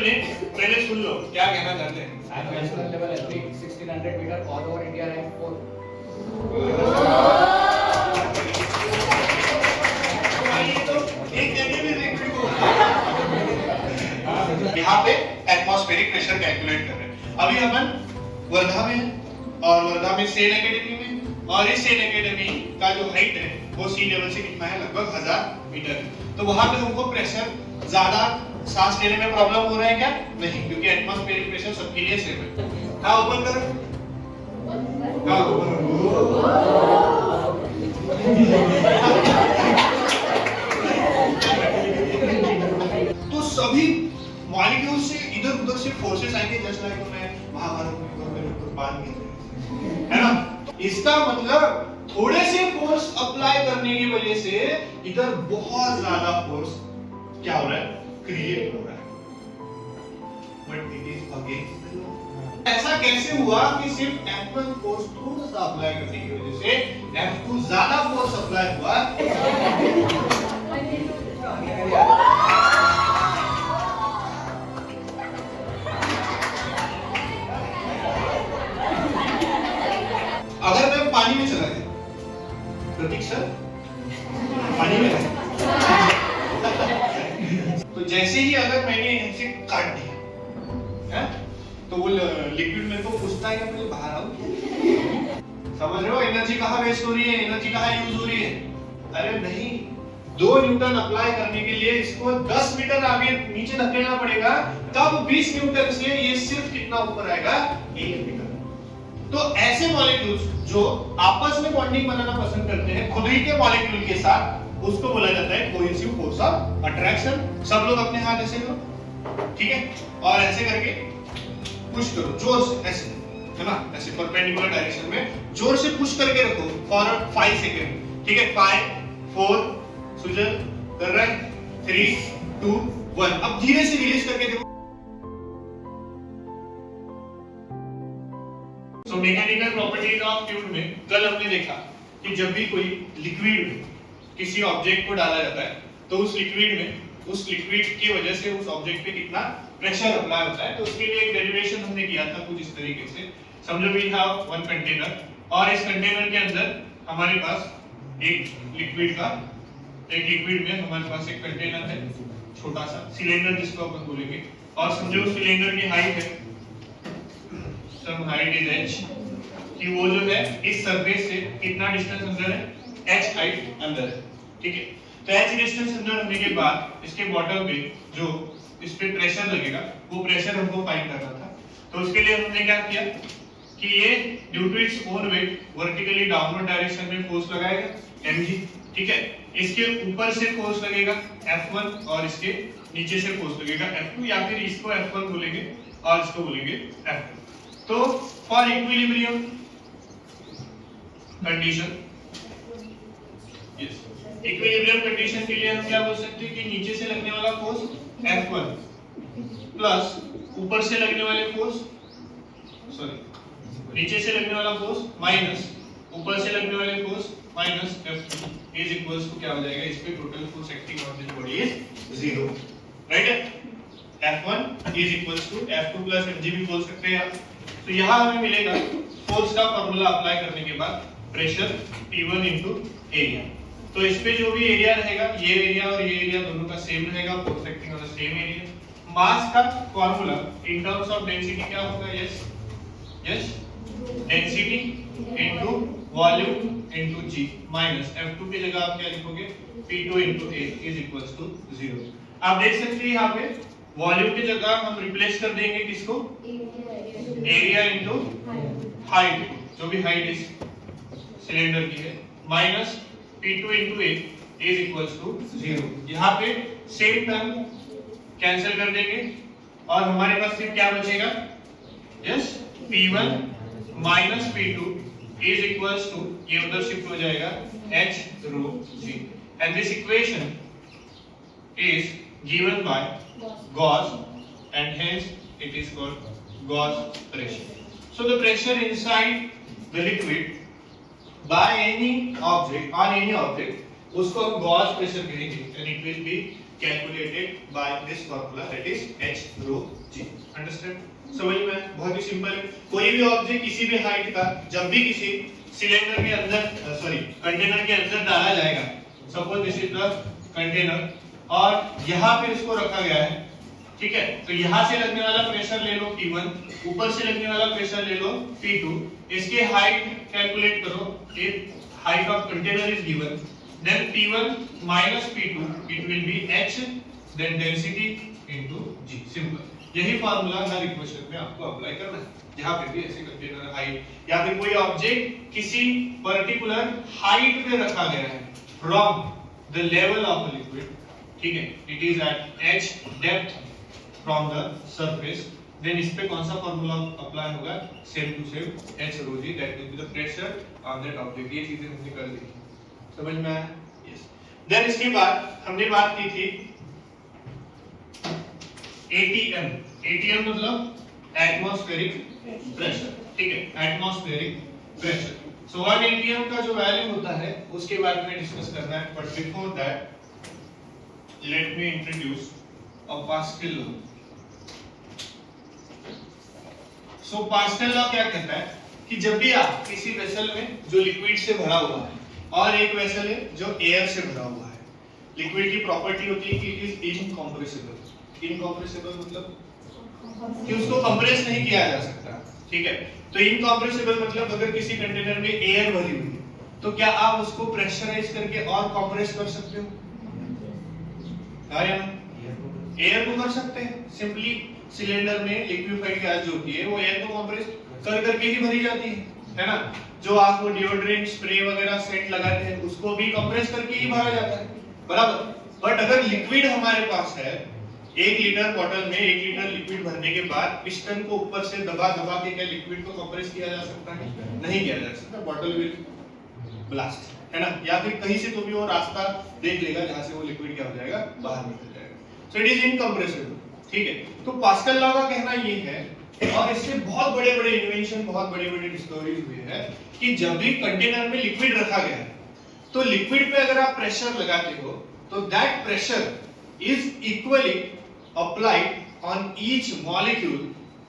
ने पहले सुन लो क्या कहना चाहते हैं। At national level, athlete 1600 meter all over India rank 4. यहाँ पे एटमॉस्फेरिक प्रेशर कैलकुलेट कर रहे हैं। अभी अपन वर्धा में हैं और वर्धा में सेन एकेडमी में, और इस सेन एकेडमी का जो हाइट है वो सी लेवल से कितना है, लगभग 1000 मीटर है। तो वहां पे तुमको प्रेशर ज्यादा सांस लेने में प्रॉब्लम हो रहा है क्या? नहीं, क्योंकि एटमॉस्फेरिक प्रेशर सबके लिए सेम है। हाँ ओपन करो, हाँ ओपन तो सभी मॉलिक्यूल से इधर उधर से फोर्सेस आएंगे, जस्ट लाइक मैं महाभारत में बांध के, है ना? इसका मतलब थोड़े से फोर्स अप्लाई करने की वजह से इधर बहुत ज्यादा फोर्स क्या हो रहा है, क्रिएट हो रहा है। But it is against. ऐसा कैसे हुआ कि सिर्फ F1 फोर्स थोड़ा सा अप्लाई करने की वजह से F2 ज्यादा फोर्स अप्लाई हुआ? अगर मैं पानी में चला गया, प्रतीक सर पानी में है तो जैसे ही अगर मैंने इनसे काट दिया है तो वो लिक्विड मेरे को पूछता है कि मुझे बाहर आओ। समझ रहे हो एनर्जी कहाँ वेस्ट हो रही है, एनर्जी कहाँ यूज हो रही है? अरे नहीं, 2 न्यूटन अप्लाई करने के लिए इसको 10 मीटर आगे नीचे धकेलना पड़ेगा, तब 20 न्यूटन से ये सिर्फ कितना ऊपर आएगा, 1 मीटर। तो ऐसे मॉलिक्यूल्स जो आपस में बॉन्डिंग बनाना पसंद करते हैं खुद ही के मॉलिक्यूल के साथ, उसको बोला जाता है कोहेसिव फोर्स ऑफ अट्रैक्शन। सब लोग अपने हाथ ऐसे करो, ठीक है, और ऐसे करके पुश करो जोर से, ऐसे, है ना, ऐसे परपेंडिकुलर डायरेक्शन में जोर से पुश करके रखो फॉर 5 सेकंड, ठीक है। 5 4 सुजन कर रहा है, 3 2 1। अब धीरे से रिलीज करके देखो। तो मैकेनिकल प्रॉपर्टीज ऑफ फ्लूइड में कल हमने देखा कि जब भी कोई लिक्विड में किसी ऑब्जेक्ट को डाला जाता है तो उस लिक्विड की वजह से उस ऑब्जेक्ट पे कितना प्रेशर अप्लाई होता है। तो उसके लिए एक डेरिवेशन हमने किया था कुछ इस तरीके से। समझो वी हैव वन कंटेनर और इस कंटेनर के अंदर हमारे पास एक लिक्विड में हमारे पास एक कंटेनर है, छोटा सा सिलेंडर जिसको अपन बोलेंगे, और समझो उस सिलेंडर की हाइट है, सम हाइट इज h, कि वो जो है इस सरफेस से कितना डिस्टेंस अंदर है, h हाइट अंदर है, ठीक है। तो h डिस्टेंस अंदर होने के बाद इसके बॉटम पे जो इस पे प्रेशर लगेगा वो प्रेशर हमको फाइंड करना था। तो उसके लिए हमने क्या किया कि ये due to its own weight vertically downward direction में फोर्स लगाएगा mg, ठीक है। इसके ऊपर से फोर्स लगेगा F1 और इसके नीचे से फोर्स लगेगा F2, या फिर इसको F1 बोलेंगे और इसको बोलेंगे F2। तो for equilibrium condition, yes, equilibrium condition के लिए हम क्या बोल सकते हैं कि नीचे से लगने वाला फोर्स F1 प्लस ऊपर से लगने वाले फोर्स, नीचे से लगने वाला फोर्स माइनस ऊपर से लगने वाले force minus F2 is equals to क्या हो जाएगा, इस पे total force acting on this body is 0, right है। F1 is equals to F2 plus mg भी बोल सकते हैं आप। तो यहाँ हमें मिलेगा फोर्स का फार्मूला अप्लाई करने के बाद प्रेशर P1 इनटू एरिया। तो इस पे जो भी एरिया रहेगा, ये एरिया और ये एरिया दोनों का सेम रहेगा, force acting on the same area. Mass का formula in terms of density क्या होगा, yes density into volume into g minus F2 की जगह आप क्या लिखोगे, P2 into A is equals to 0। आप देख सकते हैं यहाँ पे वॉल्यूम की जगह हम रिप्लेस कर देंगे किसको, एरिया इनटू हाइट, जो भी हाइट इस सिलेंडर की है, minus P2 into A is equals to 0। यहाँ पे सेम टर्म कैंसिल कर देंगे और हमारे पास सिर्फ क्या बचेगा, yes P1 minus P2 is equals to, ये उधर शिफ्ट हो जाएगा, h rho g, and this equation is given by Gauss and hence it is called Gauss pressure. So the pressure inside the liquid by any object, on any object, उसको हम Gauss pressure कहेंगे and it will be calculated by this formula, that is h rho g. Understand? समझ में? बहुत ही simple है। कोई भी object किसी भी हाइट का जब भी किसी सिलेंडर के अंदर कंटेनर के अंदर डाला जाएगा, suppose this is the container और यहाँ पे इसको रखा गया है, ठीक है? तो यहाँ से लगने वाला प्रेशर ले लो P1, ऊपर से लगने वाला प्रेशर ले लो P2, इसके हाइट कैलकुलेट करो, if height of container is given, then P1 minus P2, it will be H, then density into G. Simple. यही फार्मूला हर इक्वेशन में आपको अप्लाई करना है। जहाँ पे भी ऐसे कंटेनर हाइट या फिर कोई ऑब्जेक्ट किसी पर्टिकुलर हाइट पे रखा गया है from the level of a liquid, ठीक है? It is at H depth from the surface, then इस पे कौन सा फार्मूला अप्लाई होगा? Same to same H rho g, that will be the pressure on that object. ये चीजें हमने कर दी, समझ में आया? यस। देन इसके बाद हमने बात की थी ATM। ATM मतलब एटमॉस्फेरिक प्रेशर, ठीक है? Atmospheric pressure. सो 1 ATM का जो वैल्यू होता है उसके बारे में डिस्कस करना है, but before that let me introduce a pascal law. So pascal law क्या कहता है कि जब भी आप किसी वेसल में जो लिक्विड से भरा हुआ है और एक वेसल है जो एयर से भरा हुआ है, लिक्विड की प्रॉपर्टी होती है कि इट इज इनकंप्रेसिबल। इनकंप्रेसिबल मतलब कि उसको कंप्रेस नहीं किया जा सकता, ठीक है? तो इनकंप्रेसिबल मतलब अगर किसी कंटेनर में एयर भरी हुई है तो क्या आप उसको प्रेशराइज करके और कंप्रेस कर सकते हो? हाँ या नहीं? एयर को कर सकते हैं। सिंपली सिलेंडर में लिक्विफाइड गैस जो होती है वो एयर को कंप्रेस कर करके ही भरी जाती है ना? जो आप वो डिओड्रेंट स्प्रे वगैरह सेंट लगाते हैं उसको भी कंप्रेस करके ही भरा जाता है, बराबर? बट अगर लिक्विड हमारे पास है, 1 लीटर बॉटल में 1 लीटर लिक्विड भरने के बाद पिस्टन को ऊपर से दबा दबा के क्या लिक्विड को कंप्रेस किया जा सकता है? नहीं किया जा सकता। बॉटल विल ब्लास्ट, है ना? या फिर कहीं से तो भी वो रास्ता देख लेगा जहां से वो लिक्विड क्या हो जाएगा, बाहर निकल जाएगा। सो इट इज इनकंप्रेसिबल, ठीक है? तो पास्कल लॉ का कहना ये है, और इससे बहुत बड़े-बड़े इन्वेंशन, बहुत बड़े-बड़े डिस्कवरीज हुए हैं कि जब भी कंटेनर में लिक्विड रखा गया है तो लिक्विड पे अगर आप प्रेशर लगाते हो तो that pressure is equally applied on each molecule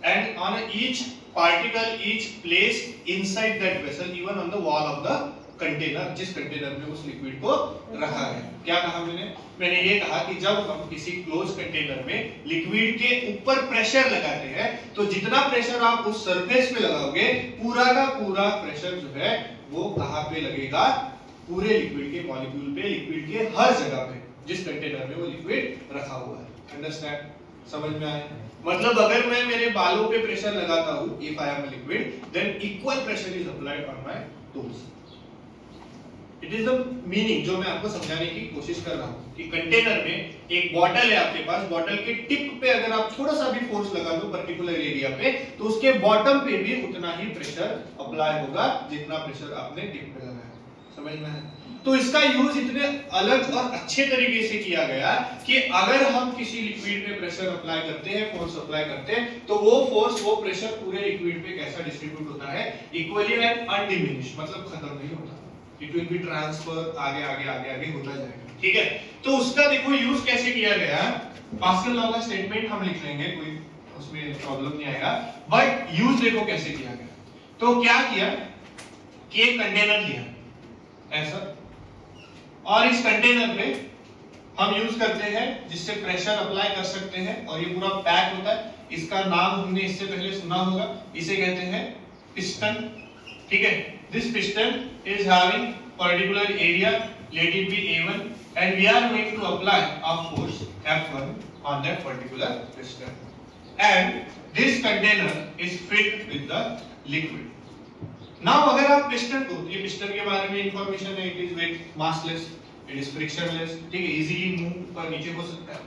and on each particle, each place inside that vessel, even on the wall of the container, जिस कंटेनर में उस लिक्विड को रखा है। क्या कहा मैंने? मैंने ये कहा कि जब हम किसी क्लोज कंटेनर में लिक्विड के ऊपर प्रेशर लगाते हैं तो जितना प्रेशर आप उस सरफेस पे लगाओगे, पूरा का पूरा प्रेशर जो है वो कहाँ पे लगेगा? पूरे लिक्विड के मॉलिक्यूल पे, लिक्विड के हर जगह पे जिस कंटेनर में वो लिक्विड रखा हुआ है। अंडरस्टैंड? समझ में आया? मतलब अगर मैं मेरे बालों पे प्रेशर लगाता हूं, if I am a liquid, than equal pressure is applied on my toes. It is the meaning जो मैं आपको समझाने की कोशिश कर रहा हूं कि कंटेनर में एक बॉटल है आपके पास, बॉटल के टिप पे अगर आप थोड़ा सा भी फोर्स लगा दो पर्टिकुलर एरिया पे तो उसके बॉटम पे भी उतना ही प्रेशर अप्लाई होगा जितना प्रेशर आपने टिप पे लगाया। समझ में है? तो इसका यूज इतने अलग और अच्छे तरीके से किया गया कि अगर हम किसी लिक्विड पे प्रेशर अप्लाई करते हैं, फोर्स अप्लाई करते हैं, तो वो फोर्स, वो प्रेशर पूरे लिक्विड पे कैसा डिस्ट्रीब्यूट होता है? इक्वली एंड अनडिमिनिश्ड, मतलब खत्म नहीं होता। इट विल बी ट्रांसफर आगे आगे आगे आगे होता जाएगा, ठीक है? तो उसका देखो यूज कैसे किया गया। पास्कल लॉ का स्टेटमेंट हम लिख लेंगे, कोई उसमें प्रॉब्लम नहीं आएगा, बट यूज देखो कैसे किया गया। तो क्या किया कि एक कंटेनर लिया ऐसा, और इस कंटेनर पे हम यूज करते हैं जिससे प्रेशर अप्लाई कर सकते हैं, और ये पूरा पैक होता है। इसका नाम हमने इससे पहले सुना होगा, इसे कहते हैं पिस्टन, ठीक है? This piston is having particular area, late it B A1, and we are going to apply a force F1 on that particular piston, and this container is filled with the liquid. Now अगर आप piston को, ये piston के बारे में information है, it is weight massless, it is frictionless, ठीक है? इजीली मूव ऊपर नीचे हो सकता है।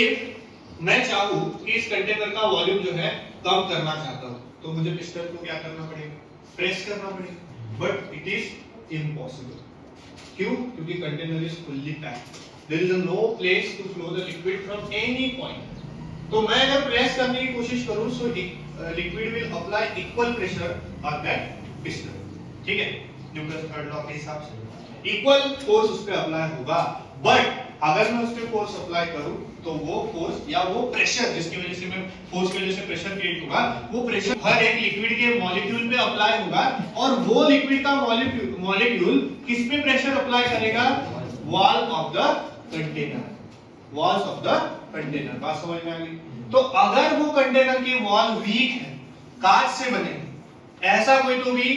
इफ मैं चाहूं कि इस कंटेनर का वॉल्यूम जो है कम करना चाहता हूं तो मुझे पिस्टन को क्या करना पड़ेगा? प्रेस करना पड़ेगा, बट इट इज इम्पॉसिबल। क्यों? क्योंकि container is fully packed, there is no place to flow the liquid from any point. तो मैं अगर प्रेस करने की कोशिश करूं so liquid will apply equal pressure on that piston, ठीक है? न्यूटन थर्ड लॉ के हिसाब से इक्वल फोर्स उस पे अप्लाई होगा, बट अगर मैं उस पे फोर्स अप्लाई करूं तो वो फोर्स या वो प्रेशर जिसकी वजह से मैं फोर्स की वजह से प्रेशर क्रिएट होगा, वो प्रेशर हर एक लिक्विड के मॉलिक्यूल पे अप्लाई होगा और वो लिक्विड का मॉलिक्यूल किस पे प्रेशर अप्लाई करेगा? Wall of the container, walls of the container. बात समझ में आ गई? तो अगर वो कंटेनर की वॉल वीक है, कांच से बने, ऐसा कोई तो भी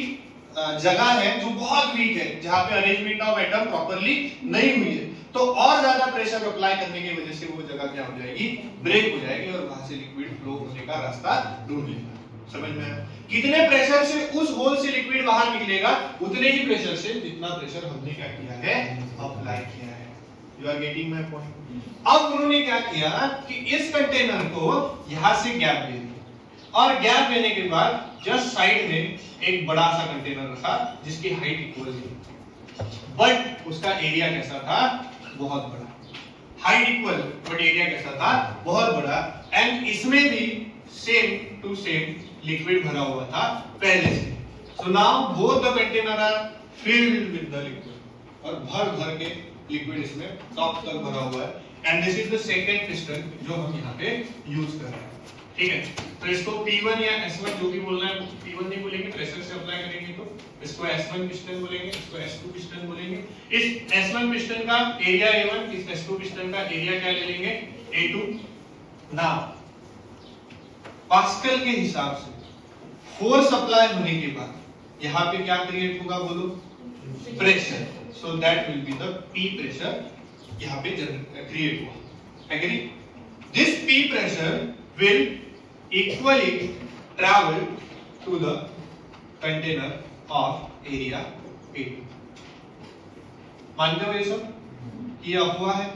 जगह है जो बहुत वीक है, जहां पे अरेंजमेंट ऑफ एटम प्रॉपर्ली नहीं हुई है, तो और ज्यादा प्रेशर अप्लाई करने की वजह से वो जगह क्या हो जाएगी? ब्रेक हो जाएगी और वहां से लिक्विड फ्लो होने का रास्ता ढूंढ लेगा। समझ में आया? कितने प्रेशर से उस होल से लिक्विड बाहर निकलेगा? उतने ही प्रेशर से जितना प्रेशर हमने क्या किया है? अप्लाई किया है। You are getting my point? अब उन्होंने क्या किया कि इस कंटेनर को यहां से गैप दे दिया और गैप देने के बाद जस्ट साइड में एक बड़ा सा कंटेनर रखा जिसकी हाइट इक्वल थी, बट उसका एरिया कैसा था? बहुत बड़ा। हाइट इक्वल बट एरिया कैसा था? बहुत बड़ा। एंड इसमें भी सेम टू सेम लिक्विड भरा हुआ था पहले से। So now both the container are filled with the liquid, और भर भर के लिक्विड इसमें टॉप तक भरा हुआ है। And this is the second piston जो हम यहाँ पे यूज कर रहे हैं। ठीक है, तो इसको P1 या S1 जो भी बोलना है, P1 नहीं बोलेंगे, प्रेशर से अप्लाई करेंगे तो इसको S1 पिस्टन बोलेंगे, इसको S2 पिस्टन बोलेंगे। इस S1 पिस्टन का एरिया A1, इस S2 पिस्टन का एरिया क्या ले लेंगे? A2। नाउ पास्कल के हिसाब से फोर्स अप्लाई होने के बाद यहाँ पे क्या क्रिएट होगा? बोलो, pressure. So that will be the P pressure यहाँ पे क्रिएट हुआ। Agree? This P pressure will equally travel to the container of area A2। मानते हो ये सब कि ये अफवाह है?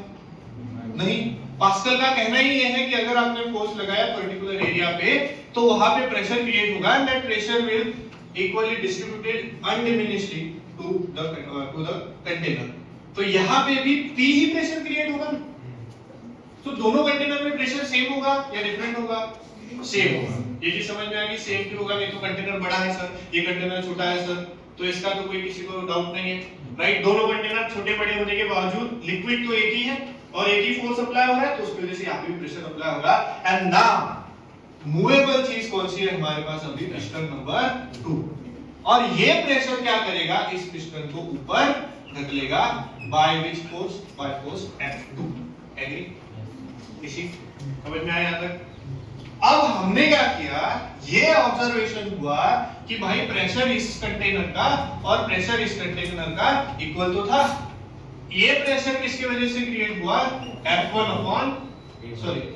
नहीं, पास्कल का कहना ही ये है कि अगर आपने फोर्स लगाया पर्टिकुलर एरिया पे तो वहां पे प्रेशर क्रिएट होगा and that pressure will equally distributed undiminishedly to the container. तो यहाँ पे भी P ही प्रेशर क्रिएट होगा ना? तो दोनों कंटेनर में प्रेशर सेम होगा या डिफरेंट होगा? सेम होगा। ये चीज समझ में आ गई? सेम क्यों होगा? नहीं तो कंटेनर बड़ा है सर, ये कंटेनर छोटा है सर, तो इसका तो कोई किसी को डाउट नहीं है, राइट? दोनों कंटेनर छोटे बड़े होने के बावजूद लिक्विड तो एक ही है और एक ही फोर्स अप्लाई हो रहा है, तो उसकी वजह से यहाँ पे भी प्रेशर अप्लाई होगा। एंड नाउ मूवेबल चीज कौन सी है हमारे पास? अभी पिस्टन नंबर 2। और ये प्रेशर क्या करेगा? इस पिस्टन को ऊपर धकेलेगा। By which force? By force F2। Agree? इसी समझ में आया यहाँ तक? अब हमने क्या किया, ये ऑब्जर्वेशन हुआ कि भाई प्रेशर इस कंटेनर का और प्रेशर इस कंटेनर का इक्वल तो था। ये प्रेशर किसकी वजह से क्रिएट हुआ? F1 अपॉन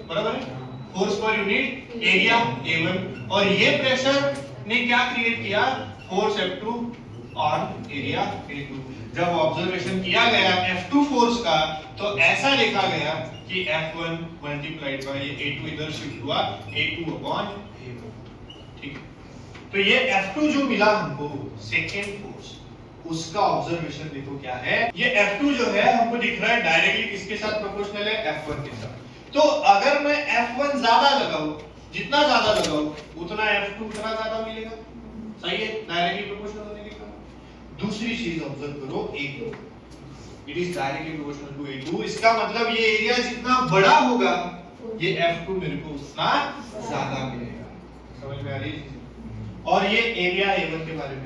बराबर है force per unit area A1, और ये प्रेशर ने क्या क्रिएट किया? Force F2 on area A2। जब ऑब्जर्वेशन किया गया F2 फोर्स का तो ऐसा लिखा गया कि F1 मल्टीप्लाइड बाय ये A2 इधर शिफ्ट हुआ A2 अपॉन A1। ठीक है, तो ये F2 जो मिला हमको सेकेंड फोर्स, उसका ऑब्जर्वेशन देखो क्या है। ये F2 जो है हमको दिख रहा है डायरेक्टली किसके साथ प्रोपोर्शनल है? F1 के साथ। तो अगर मैं F1 ज्यादा लगाऊं, जितना ज्यादा लगाऊं उतना F2 उतना ज्यादा मिलेगा। सही है, डायरेक्टली प्रोपोर्शनल होने के कारण। दूसरी चीज ऑब्जर्व करो, A2 it is directly proportional to A2। इसका मतलब ये एरिया जितना बड़ा होगा ये F2 मेरे को उतना ज्यादा मिलेगा। समझ में आ रही है? और ये एरिया A1 के बारे में,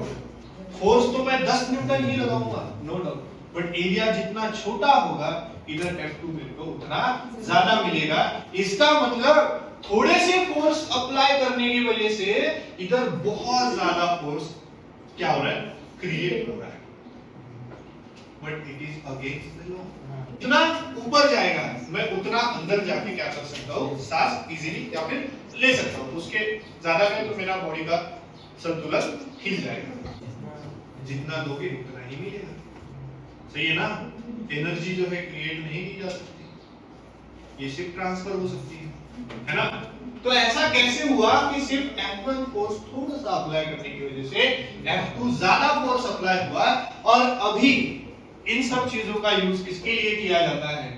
फोर्स तो मैं 10 न्यूटन ही लगाऊंगा नो डाउट, बट एरिया जितना छोटा होगा इधर F2 मेरे को उतना ज्यादा मिलेगा। इसका मतलब थोड़े से फोर्स अप्लाई करने की वजह से इधर बहुत ज्यादा फोर्स क्या हो रहा है? क्रिएट हो रहा है। But it is against the law. जितना ऊपर जाएगा मैं उतना अंदर जाके क्या कर सकता हूँ? सांस इजीली या फिर ले सकता हूँ। उसके ज्यादा में तो मेरा बॉडी का संतुलन हिल जाएगा। जितना दोगे उतना ही मिलेगा। सही है ना? एनर्जी जो है क्रिएट नहीं की जा सकती, ये सिर्फ ट्रांसफर हो सकती है ना? तो ऐसा कैसे हुआ कि सिर्फ F1 फोर्स थोड़ा सा अप्लाई करने की वजह से F2 ज्यादा फोर्स अप्लाई हुआ? और अभी इन सब चीजों का यूज किसके लिए किया जाता है?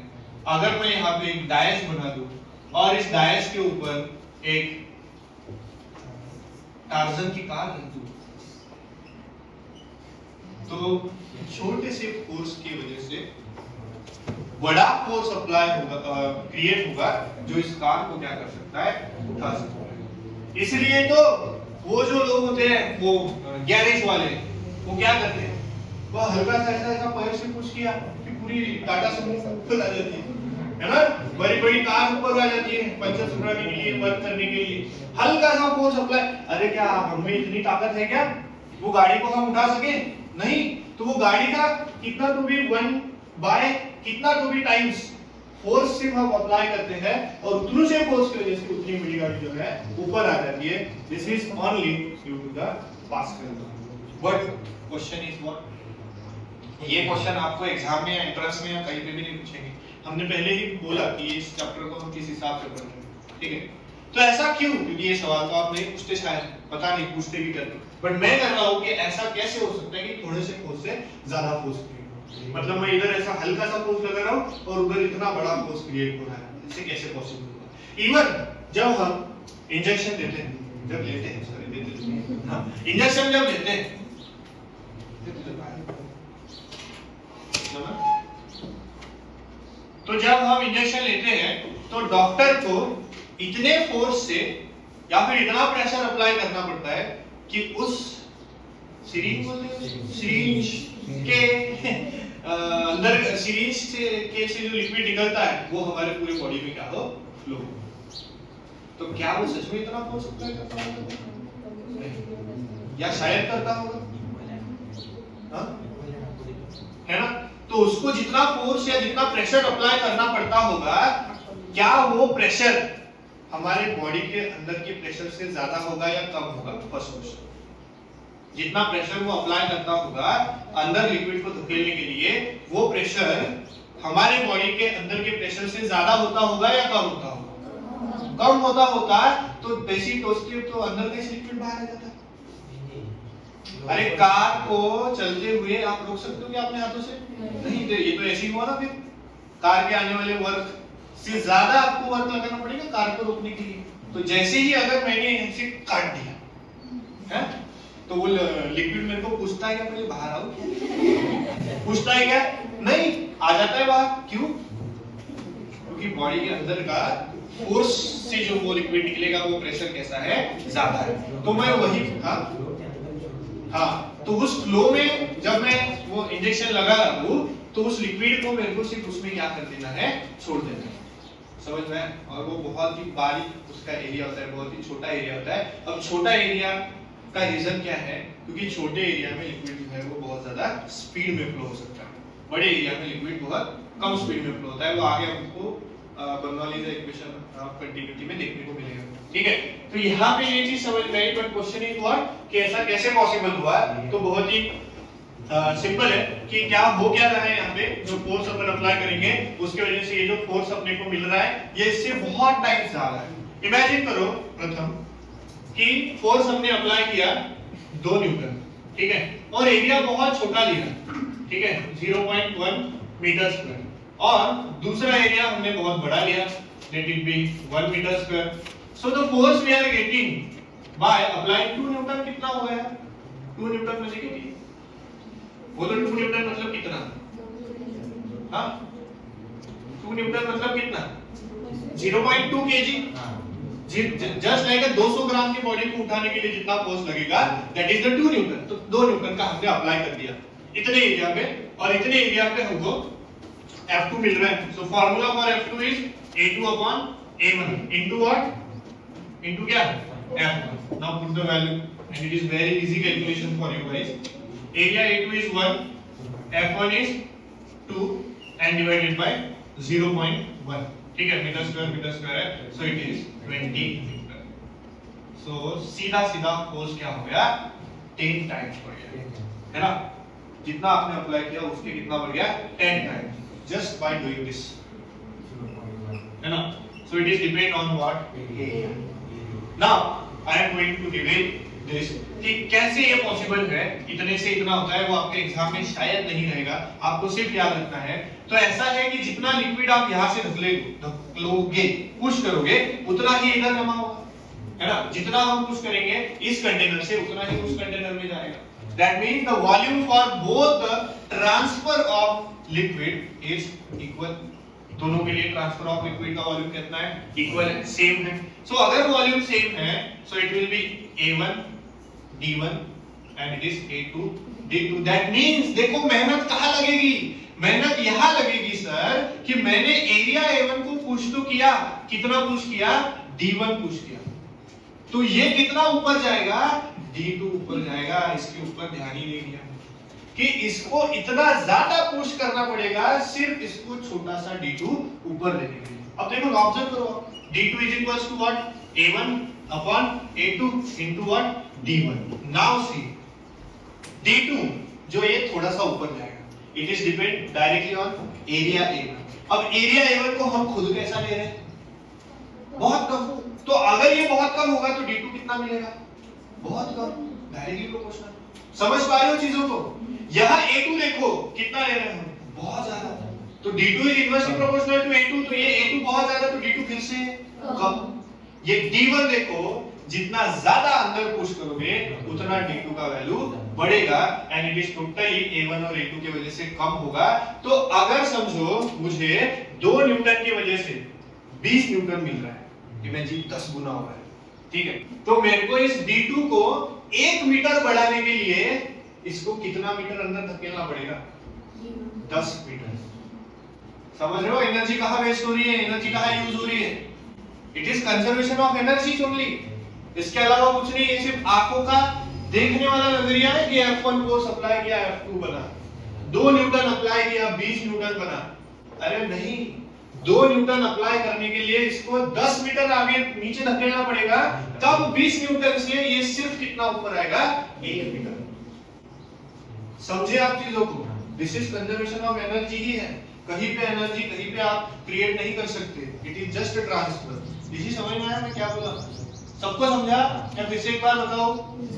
अगर मैं यहाँ पे एक डायस बना दूं और इस डायस के ऊपर एक टार्जन की कार रख दूं, तो छोटे से फोर्स की वजह से बड़ा फोर्स अप्लाई होगा, क्रिएट होगा, जो इस कार को क्या कर सकता है, उठा सकता है। इसलिए तो वो जो लोग होते हैं वो गैरेज वाले, वो क्या करते हैं, वो हल्का सा ऐसा पैर से पुश किया कि पूरी टाटा सुमो खुल आ जाती है ना, बड़ी बड़ी कार ऊपर आ जाती है पंचर सुधराने के लिए, वर्क करने के लिए हल्का सा फोर्स अप्लाई। अरे क्या हम में इतनी ताकत है क्या वो गाड़ी को हम उठा सके? नहीं। तो वो गाड़ी का कितना तो भी 1 बाय कितना तो भी टाइम्स फोर्स सिर्फ हम अप्लाई करते हैं और उतने से फोर्स की वजह से उतनी बड़ी गाड़ी जो है ऊपर आ जाती है। This is only due to the Pascal. But question is what, ये क्वेश्चन आपको एग्जाम में या एंट्रेंस में या कहीं पे भी नहीं पूछेंगे। हमने पहले ही बोला कि इस चैप्टर को हम किस हिसाब से पढ़ रहे हैं, ठीक है। तो ऐसा क्यों? क्योंकि ये सवाल तो आप नहीं पूछते, शायद पता नहीं पूछते भी करते, बट मैं कर रहा हूं कि ऐसा कैसे हो सकता है कि थोड़े से फोर्स से ज्यादा फोर्स क्रिएट, मतलब मैं इधर ऐसा हल्का सा फोर्स लगा रहा हूं और उधर इतना बड़ा फोर्स क्रिएट हो रहा है, इससे कैसे पॉसिबल होगा? इवन जब हम इंजेक्शन देते हैं, जब लेते हैं, सॉरी देते हैं, हां इंजेक्शन जब लेते हैं तो जब हम इंजेक्शन लेते हैं तो डॉक्टर को इतने फोर्स से या फिर इतना प्रेशर अप्लाई करना पड़ता है कि उस सिरिंज के अंदर सिरिंज से जो लिक्विड निकलता है वो हमारे पूरे बॉडी में क्या हो, फ्लो हो। तो क्या वो सच में इतना फोर्स अप्लाई करता होगा या शायद करता होगा, हाँ है ना? तो उसको जितना फोर्स या जितना प्रेशर अप्लाई करना पड़ता होगा, क्या वो प्रेशर हमारे बॉडी के अंदर के प्रेशर से ज्यादा होगा या कम होगा? फर्स्ट क्वेश्चन, जितना प्रेशर वो अप्लाई करता होगा अंदर लिक्विड को धकेलने के लिए, वो प्रेशर हमारे बॉडी के अंदर के प्रेशर से ज्यादा होता होगा या कम होता होगा? कम होता होगा तो बेसिक तो अंदर का लिक्विड बाहर आ जाता है। अरे कार को चलते हुए आप रोक सकते हो क्या अपने हाथों से? नहीं। तो ये तो ऐसे ही हुआ ना, फिर कार के आने वाले वर्क से ज्यादा आपको वर्क लगाना पड़ेगा कार को रोकने के लिए। तो जैसे ही अगर मैंने इसे काट दिया है तो वो लिक्विड मेरे को पूछता है क्या मुझे बाहर आओ, पूछता है क्या? नहीं, आ जाता है बाहर। क्यों? क्योंकि बॉडी के अंदर का फोर्स से जो वो लिक्विड निकलेगा वो प्रेशर कैसा है, ज्यादा है। तो मैं वही हाँ तो उस फ्लो में जब मैं वो इंजेक्शन लगा रहा हूँ तो उस लिक्विड को मेरे को सिर्फ उसमें क्या कर देना है, छोड़ देना है, समझ में? और वो बहुत ही बारीक उसका एरिया होता है, बहुत ही छोटा एरिया होता है। अब छोटा एरिया का रीजन क्या है? क्योंकि छोटे एरिया में लिक्विड जो है वो बहुत ज्यादा स्पीड में फ्लो हो सकता है, बड़े एरिया में लिक्विड बहुत कम स्पीड में फ्लो होता है। वो आगे आपको बर्नौलीज इक्वेशन ऑफ कंटिन्यूटी में देखने को मिलेगा, ठीक है। तो यहाँ पे ये चीज समझ में आई, बट क्वेश्चन इज व्हाट कि ऐसा कैसे पॉसिबल हुआ? तो बहुत ही सिंपल है कि क्या हो क्या रहा है यहाँ पे, जो फोर्स अपन अप्लाई करेंगे उसके वजह से ये जो फोर्स अपने को मिल रहा है ये इससे बहुत टाइम ज्यादा है। इमेजिन करो प्रथम कि फोर्स हमने अप्लाई किया 2 न्यूटन, ठीक है, और एरिया बहुत छोटा लिया, ठीक है, 0.1 मीटर स्क्वायर, और दूसरा एरिया हमने बहुत बड़ा लिया, let it be 1 metre square. So the force we are getting by applying 2 newton कितना हो गया? 2 न्यूटन में से कितनी? बोलो 2 न्यूटन मतलब कितना? हाँ 2 न्यूटन मतलब कितना? 0.2 केजी। जस्ट लाइक 200 ग्राम की बॉडी को उठाने के लिए जितना फोर्स लगेगा दैट इज द 2 न्यूटन। तो 2 न्यूटन का हमने अप्लाई कर दिया इतने एरिया पे, और इतने एरिया पे हमको F2 मिल रहा है। So formula for F2 is A2 upon A1 into what? Into क्या? F1. Now put the value and it is very easy calculation for you guys. Area A2 is 1, F1 is 2 and divided by 0.1. ठीक है, metre square है, so it is 20 metre. So सीधा सीधा force क्या हो गया? 10 times बढ़ गया, है ना? जितना आपने अप्लाई किया उसके कितना बढ़ गया? 10 times, just by doing this, है ना? So it is depend on what? area. Now I am going to reveal this कि कैसे ये पॉसिबल है, इतने से इतना होता है, वो आपके एग्जाम में शायद नहीं रहेगा, आपको सिर्फ याद रखना है। तो ऐसा है कि जितना लिक्विड आप यहाँ से धकेलोगे, पुश करोगे, उतना ही इधर जमा होगा, है ना? जितना हम पुश करेंगे इस कंटेनर से उतना ही उस कंटेनर में जाएगा। That means the volume for both the transfer of liquid is equal दोनों के लिए ट्रांसफर ऑफ लिक्विड का वॉल्यूम कितना है, इक्वल है, सेम है। सो अगर वॉल्यूम सेम है so it will be A1 D1 and it is A2 D2। That means देखो मेहनत कहां लगेगी, मेहनत यहां लगेगी सर कि मैंने एरिया A1 को पुश तो किया, कितना पुश किया, D1 पुश किया, तो ये कितना ऊपर जाएगा, D2 ऊपर जाएगा। इसके ऊपर ध्यान ही नहीं दिया कि इसको इतना ज्यादा पुश करना पड़ेगा सिर्फ इसको छोटा सा D2 ऊपर लेने के लिए। अब देखो ऑब्जर्व करो, D2 is equals to what, A1 upon A2 into what, D1। Now see D2 जो ये थोड़ा सा ऊपर जाएगा, it is depend directly on area A1। अब एरिया A1 को हम खुद कैसा ले रहे हैं, बहुत कम। तो अगर ये बहुत कम होगा तो D2 कितना मिलेगा, बहुत कम, डायरेक्टली प्रोपोर्शनल। समझ पा रहे हो चीजों को? यहां A2 देखो कितना ले रहे हैं हम, बहुत ज्यादा, तो D2 is inversely proportional to A2, तो ये A2 बहुत ज्यादा तो D2 फिर से कम। ये D1 देखो जितना ज्यादा अंदर पुश करोगे उतना D2 का वैल्यू बढ़ेगा and it is totally A1 और A2 की वजह से कम होगा। तो अगर समझो मुझे 2 न्यूटन की वजह से 20 न्यूटन मिल रहा है, इमेजिन 10 गुना हो रहा है, ठीक है, तो मेरे को इस D2 को 1 मीटर बढ़ाने के लिए इसको कितना मीटर अंदर धकेलना पड़ेगा, 10 मीटर। समझ रहे हो एनर्जी कहां वेस्ट हो रही है, एनर्जी कहां यूज हो रही है, it is conservation of energy only. इसके अलावा कुछ नहीं, ये सिर्फ आंखों का देखने वाला नजरिया है कि F1 फोर्स अप्लाई किया, F2 बना, 2 न्यूटन अप्लाई किया, 20 न्यूटन बना। अरे नहीं, 2 न्यूटन अप्लाई करने के लिए इसको 10 मीटर आगे नीचे धकेलना पड़ेगा, तब 20 न्यूटन से ये सिर्फ कितना ऊपर आएगा, 1 मीटर। समझे आप चीजों को? This is conservation of energy ही है। कहीं पे एनर्जी कहीं पे आप क्रिएट नहीं कर सकते, it is just a transfer. इसी समझ में आया मैं क्या बोला, सबको समझा या फिर से एक बार बताओ,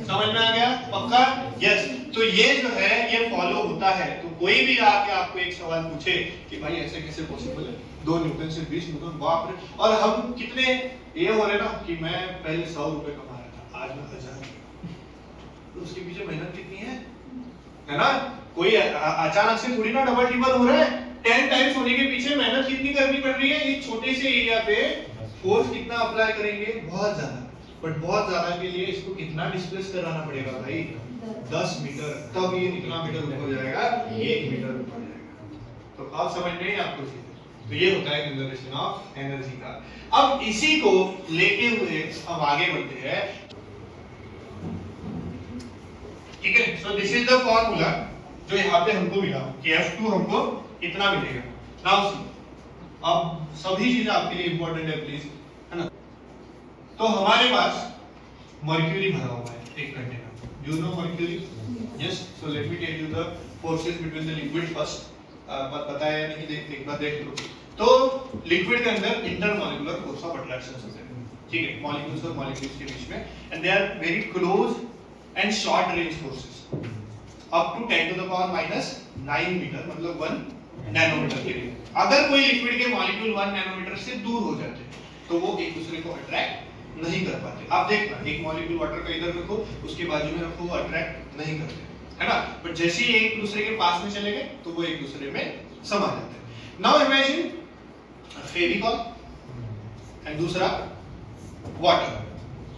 समझ में आ गया पक्का? यस। तो ये जो है ये फॉलो होता है। तो कोई भी आके आपको एक सवाल पूछे कि भाई ऐसे कैसे पॉसिबल है, 2 न्यूटन से 20 न्यूटन, बाप रे, और हम कितने ये हो रहे ना कि मैं पहले 100 रुपए कमा रहा था, आज मैं 1000, तो उसके पीछे मेहनत कितनी है ना? कोई अचानक से थोड़ी ना डबल ट्रिपल हो रहा है, 10 टाइम्स होने के पीछे मेहनत कितनी करनी पड़ रही है। एक छोटे से एरिया पे फोर्स कितना अप्लाई करेंगे, बहुत ज्यादा, बट बहुत ज्यादा के लिए इसको कितना डिस्प्लेस कराना पड़ेगा भाई, 10 मीटर, तब ये कितना मीटर ऊपर जाएगा, 1 मीटर ऊपर जाएगा। तो अब समझ में आपको चीजें, तो ये होता है कंजर्वेशन ऑफ एनर्जी का। अब इसी को लेके हुए हम आगे बढ़ते हैं, ठीक है। So this is the formula जो यहाँ पे हमको मिला कि F2 हमको इतना मिलेगा। नाउ सी, अब सभी चीजें आपके लिए इंपॉर्टेंट है प्लीज, है ना? तो हमारे पास मर्क्यूरी भरा हुआ है एक container, you know mercury, yes. So let me tell you the forces between the liquid first. पता है या नहीं, एक बार देख लो। तो लिक्विड के अंदर इंटरमॉलिक्यूलर फोर्स ऑफ अट्रैक्शन होते हैं, ठीक है, मॉलिक्यूल्स और मॉलिक्यूल्स के बीच में, and they are very close and short range forces up to 10 to the power minus 9 metre, मतलब 1 नैनोमीटर के लिए। अगर कोई लिक्विड के मॉलिक्यूल 1 नैनोमीटर से दूर हो जाते हैं तो वो एक दूसरे को अट्रैक्ट नहीं कर पाते। आप देखना, एक मॉलिक्यूल वाटर का इधर रखो, उसके बाजू में रखो, वो अट्रैक्ट नहीं करते, है ना? बट जैसे ही एक दूसरे के पास में चले गए तो वो एक दूसरे में समा जाते हैं। नाउ इमेजिन फेविकॉल एंड दूसरा वाटर,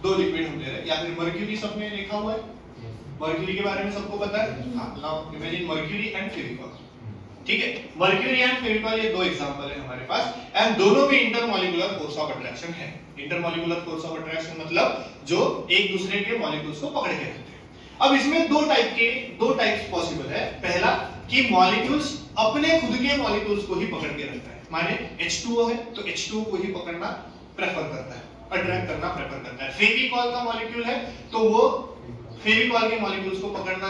2 लिक्विड हम ले रहे हैं, या फिर मर्क्यूरी, सबने देखा हुआ है मर्क्यूरी के बारे में, सबको पता है। हाँ, now imagine mercury and Fevicol, ठीक है। मर्क्यूरी एंड फेविकॉल ये 2 एग्जांपल है हमारे पास, एंड दोनों में इंटरमॉलिक्यूलर फोर्स ऑफ अट्रैक्शन है। इंटरमॉलिक्यूलर फोर्स ऑफ अट्रैक्शन मतलब जो एक दूसरे के मॉलिक्यूल्स को पकड़ के रखते हैं। अब इसमें 2 टाइप्स पॉसिबल है। पहला कि मॉलिक्यूल्स अपने खुद के मॉलिक्यूल्स को ही पकड़ के रखता है, माने H2O है तो H2O को ही पकड़ना प्रेफर करता है, अट्रैक्ट करना प्रेफर करता है। फेविकॉल का मॉलिक्यूल है तो वो फेविकॉल के मॉलिक्यूल्स को पकड़ना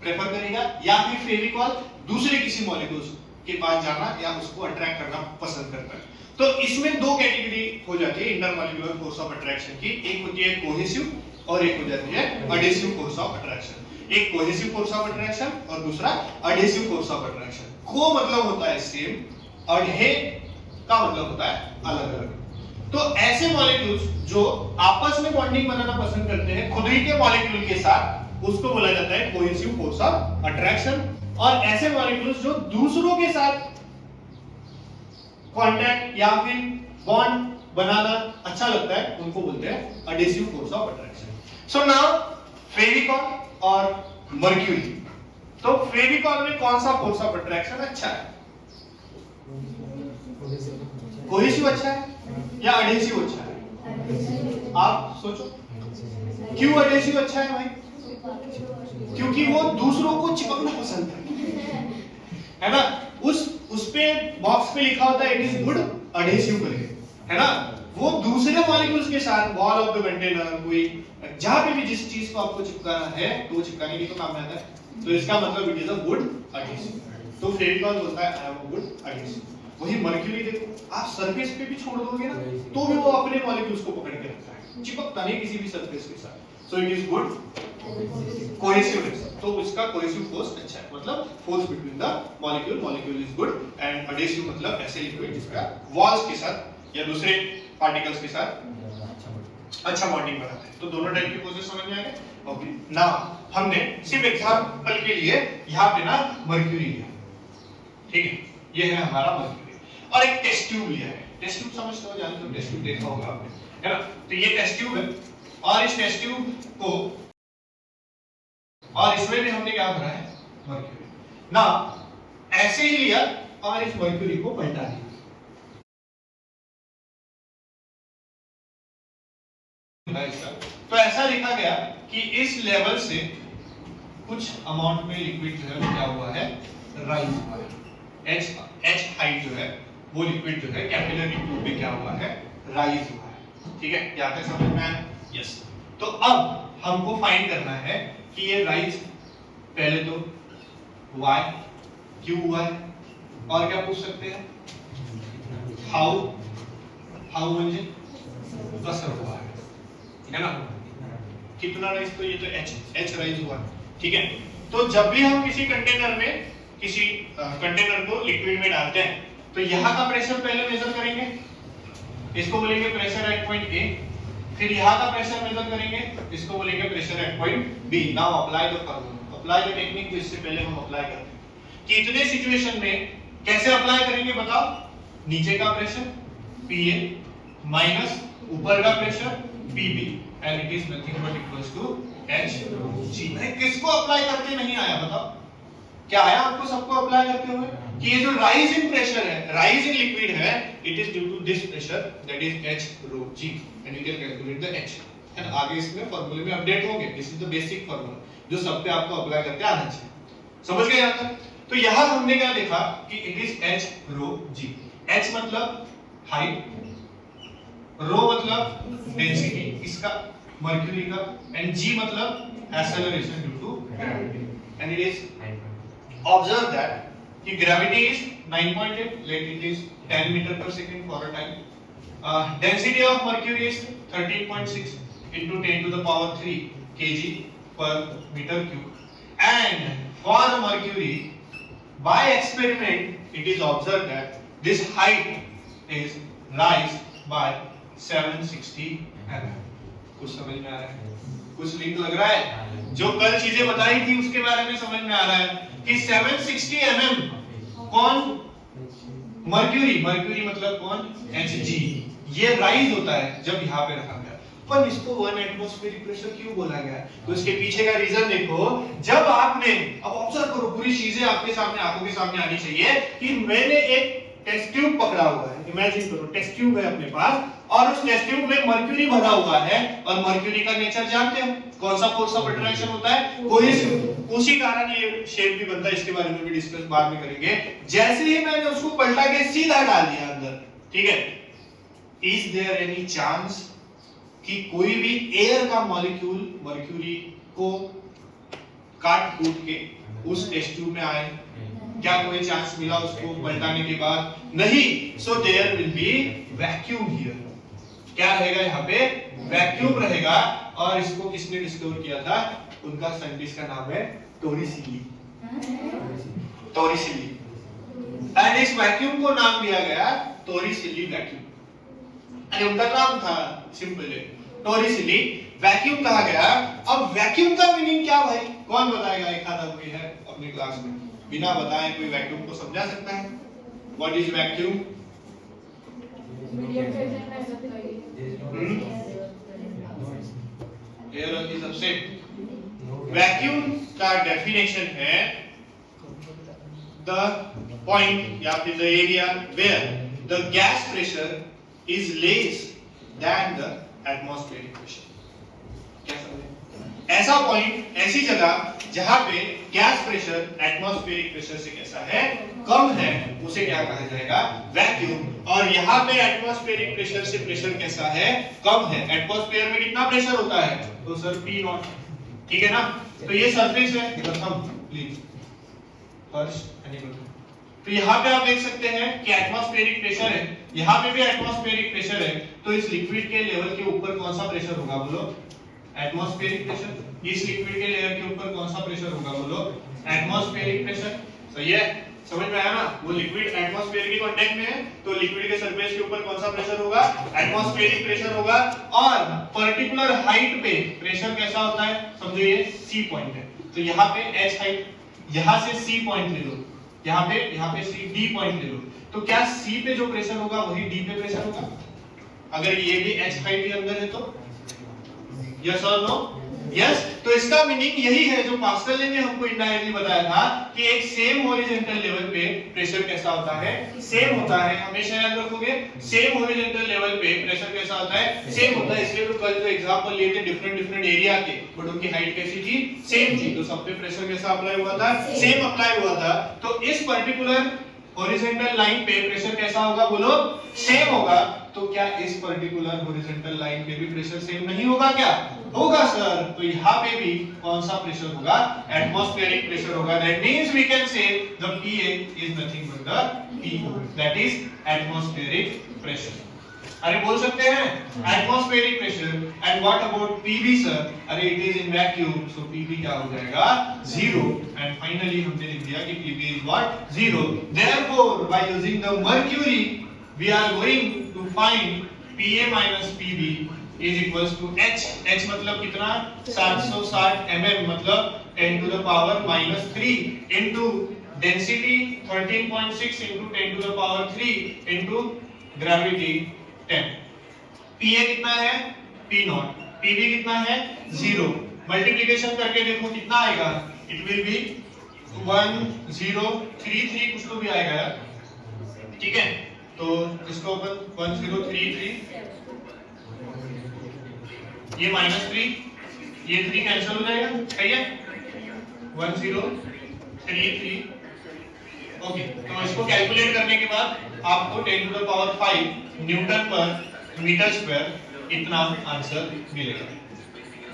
प्रेफर करेगा, या फिर फेविकॉल दूसरे किसी मॉलिक्यूल्स के पास जाना या उसको अट्रैक्ट करना पसंद करता है। तो इसमें 2 कैटेगरी हो जाती है इंटरमॉलिक्यूलर फोर्स ऑफ अट्रैक्शन की, एक होती है कोहेसिव और एक हो जाती है एडहेसिव फोर्स ऑफ अट्रैक्शन। एक कोहेसिव फोर्स ऑफ अट्रैक्शन और दूसरा एडहेसिव फोर्स ऑफ अट्रैक्शन। को मतलब होता है सेम, अडहे का मतलब होता है अलग अलग। तो ऐसे मॉलिक्यूल्स जो आपस में बॉन्डिंग बनाना पसंद करते हैं खुद ही के मॉलिक्यूल के साथ, उसको बोला जाता है कोहेसिव फोर्स ऑफ अट्रैक्शन। और ऐसे मॉलिक्यूल्स जो दूसरों के साथ कांटेक्ट या फिर बॉन्ड बनाना अच्छा लगता है उनको बोलते हैं adhesive force of attraction. So now Fevicol और मर्क्यूरी, तो फेविकॉल में कौन सा फोर्स ऑफ अट्रैक्शन अच्छा है? कोहेसिव अच्छा है या एडहेसिव अच्छा है? आप सोचो, क्यों एडहेसिव अच्छा है भाई? क्योंकि वो दूसरों को चिपकना पसंद है ना? उस पे बॉक्स पे लिखा होता है इट इज गुड एडहेसिव करके, है ना? वो दूसरे मॉलिक्यूल्स के साथ वॉल ऑफ द कंटेनर कोई जहां पे भी जिस चीज को आपको चिपकाना है तो वो चिपकाने के तो काम में आता है, तो इसका मतलब it is a good adhesive. तो फेविकॉल बोलता है I am a good adhesive. वही मर्क्यूरी देखो, आप सरफेस पे भी छोड़ दोगे ना तो भी वो अपने मॉलिक्यूल्स को पकड़ के रखता है, चिपकता नहीं किसी भी सरफेस के साथ। So it is good cohesive. तो इसका कोहेसिव फोर्स अच्छा है, मतलब force between the molecule is good, and adhesive मतलब ऐसे लिक्विड जिसका वॉल्स के साथ या दूसरे पार्टिकल्स के साथ अच्छा बॉन्डिंग बनाता है। तो दोनों टाइप के फोर्सेस समझ में आ गए। ओके, नाउ हमने सिर्फ एग्जांपल के लिए यहाँ पे ना मर्क्यूरी लिया, ठीक है, ये है हमारा मर्क्यूरी, और एक टेस्ट ट्यूब लिया है। टेस्ट ट्यूब समझते हो, जानते हो, टेस्ट ट्यूब देखा होगा आपने, है ना? तो ये टेस्ट ट्यूब है, और इस टेस्ट ट्यूब को, और इसमें भी हमने क्या भरा है? मर्क्यूरी। ना ऐसे ही लिया और इस मर्क्यूरी को पलटा दिया, तो ऐसा लिखा गया कि इस लेवल से कुछ अमाउंट में लिक्विड जो है वो क्या हुआ है? राइज हुआ है। एच हाइट जो है वो लिक्विड जो है कैपिलरी ट्यूब में क्या हुआ है? राइज हुआ है। ठीक है, यहाँ तक समझ में आया? यस। तो अब हमको फाइंड करना है कि ये राइज पहले तो वाई क्यों हुआ है, और क्या पूछ सकते हैं? हाउ म्हणजे कसं हुआ है ना? कितना राइज? तो ये तो एच राइज हुआ, ठीक है। तो जब भी हम किसी कंटेनर को लिक्विड में डालते हैं तो यहाँ का प्रेशर पहले मेजर करेंगे, इसको बोलेंगे प्रेशर एट पॉइंट ए, फिर यहाँ का प्रेशर मेजर करेंगे, इसको बोलेंगे pressure at point B. Now apply the formula, apply the technique. तो इससे पहले हम अप्लाई करते हैं कि इतने सिचुएशन में कैसे अप्लाई करेंगे बताओ? नीचे का प्रेशर Pa माइनस ऊपर का pressure Pb, and it is nothing but equals to Hg। मैं किसको अप्लाई करके नहीं आया बताओ? क्या आया आपको सबको अप्लाई करते हुए? कि ये जो राइज इन प्रेशर है, राइज इन लिक्विड है, it is due to this pressure that is H rho g, and you can calculate the H। है ना? आगे इसमें फार्मूले में अपडेट होंगे। This is the basic formula जो सब पे आपको अप्लाई करके आना चाहिए। समझ गए यहाँ तक? तो यहाँ हमने क्या देखा कि it is H rho g। H मतलब हाइट, रो मतलब डेंसिटी इसका मर्क्यूरी का, एंड g मतलब acceleration due to gravity. And it is observe that कि gravity is 9.8, let it is 10 metre per second for a time. Density of mercury is 13.6 into 10 to the power 3 kg per meter cube, and for mercury by experiment it is observed that this height is rise by 760 mm। कुछ समझ में आ रहा है? कुछ link लग रहा है? जो कल चीजें बताई थी उसके बारे में समझ में आ रहा है कि 760 mm कौन? मर्क्यूरी मतलब कौन? Hg। ये राइज होता है जब यहाँ पे रखा गया, पर इसको 1 एटमॉस्फेरिक प्रेशर क्यों बोला गया? तो इसके पीछे का रीजन देखो। जब आपने, अब ऑब्जर्व करो, पूरी चीजें आपके सामने, आंखों के सामने आनी चाहिए कि मैंने एक टेस्ट ट्यूब पकड़ा हुआ है, इमेजिन करो टेस्ट ट्यूब है अपने पास, और उस टेस्ट ट्यूब में मर्क्यूरी भरा हुआ है, और मर्क्यूरी का नेचर जानते हैं, कौन सा फोर्स ऑफ अट्रैक्शन होता है? कोहेसिव। उसी कारण ये शेप भी बनता है, इसके बारे में भी डिस्कस बाद में करेंगे। जैसे ही मैंने उसको पलटा के सीधा डाल दिया अंदर, ठीक है, इज देयर एनी चांस कि कोई भी एयर का मॉलिक्यूल मर्क्यूरी को काट कूट के उस टेस्ट ट्यूब में आए? क्या कोई चांस मिला उसको पलटाने के बाद? नहीं। So there will be vacuum here. क्या रहेगा यहाँ पे? वैक्यूम रहेगा। और इसको किसने डिस्कवर किया था? उनका साइंटिस्ट का नाम है टोरिसेली। एंड इस वैक्यूम को नाम दिया गया टोरिसेली वैक्यूम। अरे उनका नाम था सिंपल है टोरिसेली, वैक्यूम कहा गया। अब वैक्यूम का मीनिंग क्या भाई? कौन बताएगा? एक आधा कोई है अपने क्लास में बिना बताए कोई वैक्यूम को समझा सकता है? What is vacuum? Air is upset. Vacuum का डेफिनेशन है द पॉइंट या फिर the area where the gas pressure is less than the atmospheric pressure. क्या समझे? ऐसा पॉइंट, ऐसी जगह जहां पे गैस प्रेशर एटमॉस्फेरिक प्रेशर से कैसा है, कम है, उसे क्या कहा जाएगा? वैक्यूम। और यहाँ पे एटमॉस्फेरिक प्रेशर से प्रेशर कैसा है? कम है। एटमॉस्फेयर में कितना प्रेशर होता है? तो सर पी नॉट, ठीक है ना? तो ये सरफेस है, प्रथम प्लीज फर्स्ट तो यहाँ पे आप देख सकते हैं कि एटमॉस्फेरिक प्रेशर है, यहाँ पे भी एटमॉस्फेरिक प्रेशर है, तो इस लिक्विड के लेवल के ऊपर कौन सा प्रेशर होगा? बोलो एटमॉस्फेरिक प्रेशर। इस लिक्विड के लेयर के ऊपर कौन सा प्रेशर होगा? बोलो एटमॉस्फेरिक प्रेशर। सही है, समझ में आया ना? वो लिक्विड एटमॉस्फेयर के कांटेक्ट में है, तो लिक्विड के सरफेस के ऊपर कौन सा प्रेशर होगा? एटमॉस्फेरिक प्रेशर होगा। और पर्टिकुलर हाइट पे प्रेशर कैसा होता है? समझो ये सी पॉइंट है, तो यहाँ पे एच हाइट, यहाँ से सी पॉइंट ले लो, यहाँ पे सी डी पॉइंट ले लो, तो क्या सी पे जो प्रेशर होगा वही डी पे प्रेशर होगा? अगर ये भी एच हाइट के अंदर है तो? यस और नो? यस। तो इसका मीनिंग यही है जो पास्कल ने हमको इनडायरेक्टली बताया था कि एक सेम हॉरिजॉन्टल लेवल पे प्रेशर कैसा होता है? सेम होता है। हमेशा याद रखोगे, सेम हॉरिजॉन्टल लेवल पे प्रेशर कैसा होता है? सेम होता है। इसलिए तो कल जो एग्जांपल लिए थे डिफरेंट एरिया के, बट उनकी हाइट कैसी थी? सेम थी, तो सब पे प्रेशर कैसा अप्लाई हुआ था? सेम अप्लाई हुआ था। तो इस पर्टिकुलर हॉरिजॉन्टल लाइन पे प्रेशर कैसा होगा? बोलो सेम होगा। तो क्या इस पर्टिकुलर हॉरिजॉन्टल लाइन पे भी प्रेशर सेम नहीं होगा? क्या होगा सर? तो यहाँ पे भी कौन सा प्रेशर होगा? एटमॉस्फेरिक प्रेशर होगा। That means we can say the PA is nothing but the PO, that is atmospheric pressure. अरे बोल सकते हैं atmospheric pressure. And what about PV sir? अरे it is in vacuum, so PV क्या हो जाएगा? 0। And finally हमने लिख दिया कि PV is what? 0। Therefore by using the mercury we are going to find PA minus PB is equals to H। H मतलब कितना? 760 mm, मतलब 10 to the power minus 3 into density 13.6 into 10 to the power 3 into gravity 10। PA कितना है? P naught। PB कितना है? 0। Multiplication करके देखो कितना आएगा? It will be 1033 कुछ तो भी आएगा यार, ठीक है? तो इसको अपन 1033, ये -3, ये 3 कैंसिल हो जाएगा, सही है? 1033। ओके, तो इसको कैलकुलेट करने के बाद आपको 10 टू द पावर 5 न्यूटन पर मीटर स्क्वायर इतना आंसर मिलेगा।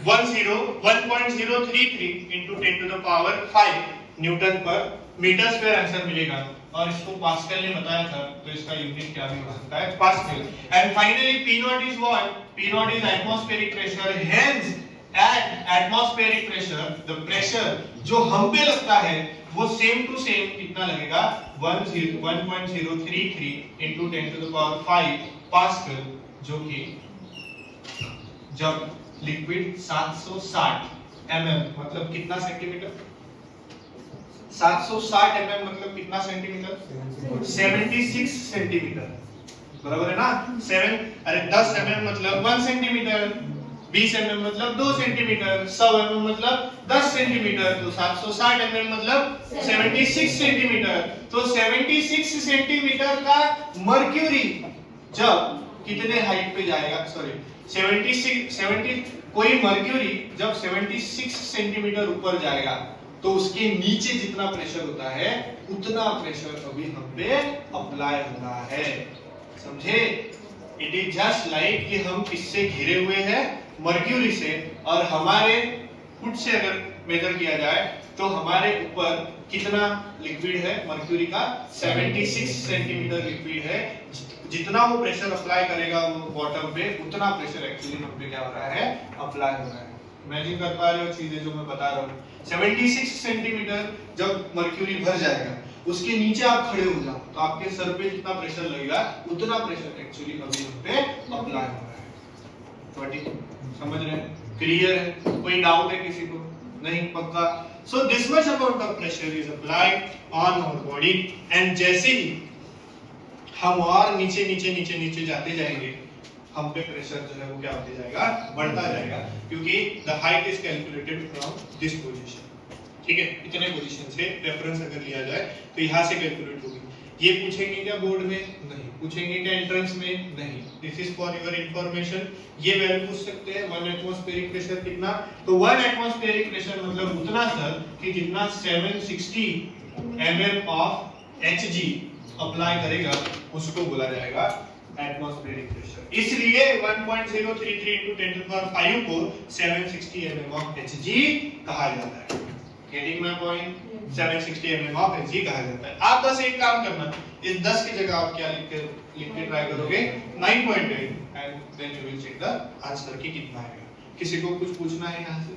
1.033 into 10 to the power 5 Newton पर मीटर स्क्वायर आंसर मिलेगा। और इसको पास्कल ने बताया था, तो इसका यूनिट क्या भी हो सकता है? Pascal. And finally P naught is what? P naught is atmospheric pressure। Hence at atmospheric pressure the pressure जो हम पे लगता है वो सेम टू सेम कितना लगेगा? 1.033 into 10 to the power 5 pascal, जो कि जब लिक्विड 760 mm मतलब कितना सेंटीमीटर? 760 mm मतलब कितना सेंटीमीटर? 76 सेंटीमीटर, बराबर है ना? 10 mm मतलब 1 सेंटीमीटर, 20 mm मतलब 2 सेंटीमीटर, 100 mm मतलब 10 सेंटीमीटर, तो 760 mm मतलब 76 सेंटीमीटर। तो 76 सेंटीमीटर का मर्क्यूरी जब कितने हाइट पे जाएगा? सॉरी 70 कोई मर्क्यूरी जब 76 सेंटीमीटर ऊपर जाएगा तो उसके नीचे जितना प्रेशर होता है उतना प्रेशर अभी हम पे अप्लाई हो रहा है, समझे? इट इज जस्ट लाइक कि हम किससे घिरे हुए हैं? मर्क्यूरी से। और हमारे फुट से अगर मेजर किया जाए तो हमारे ऊपर कितना लिक्विड है मर्क्यूरी का? 76 सेंटीमीटर लिक्विड है। जितना वो प्रेशर अप्लाई करेगा वो बॉटम पे, उतना प्रेशर एक्चुअली हम पे क्या हो रहा है? अप्लाई हो रहा है। इमेजिन कर पा रहे हो चीजें जो मैं बता रहा हूँ? 76 सेंटीमीटर जब मर्क्यूरी भर जाएगा, उसके नीचे आप खड़े हो जाओ तो आपके सर पे जितना प्रेशर लगेगा उतना प्रेशर एक्चुअली अभी हम पे अप्लाई हो रहा है। तो ठीक समझ रहे हैं? क्लियर है? कोई डाउट है किसी को? नहीं? पक्का? So this much amount of pressure is applied on our body. And जैसे ही हम और नीचे नीचे नीचे नीचे जाते जाएंगे, हम पे प्रेशर जो है वो क्या होते जाएगा, बढ़ता जाएगा, क्योंकि the height is calculated from this position. ठीक है, इतने पोजीशन से रेफरेंस अगर लिया जाए तो यहाँ से कैलकुलेट होगी। ये पूछेंगे क्या बोर्ड में? नहीं पूछेंगे क्या एंट्रेंस में? नहीं। This is for your information. ये वैल्यू पूछ सकते हैं 1 एटमॉस्फेरिक प्रेशर कितना, तो 1 एटमॉस्फेरिक प्रेशर मतलब उतना सर कि जितना 760 mm ऑफ Hg अप्लाई करेगा उसको बोला जाएगा एटमॉस्फेरिक प्रेशर। इसलिए 1.033 into 10⁵ को 760 mm ऑफ Hg कहा जाता है। Getting my point? 760 mm of Hg कहा जाता है। आप बस एक काम करना, इस 10 की जगह आप क्या लिख के ट्राई करोगे 9.8 and then you will check the answer कि कितना आएगा। किसी को कुछ पूछना है यहां से?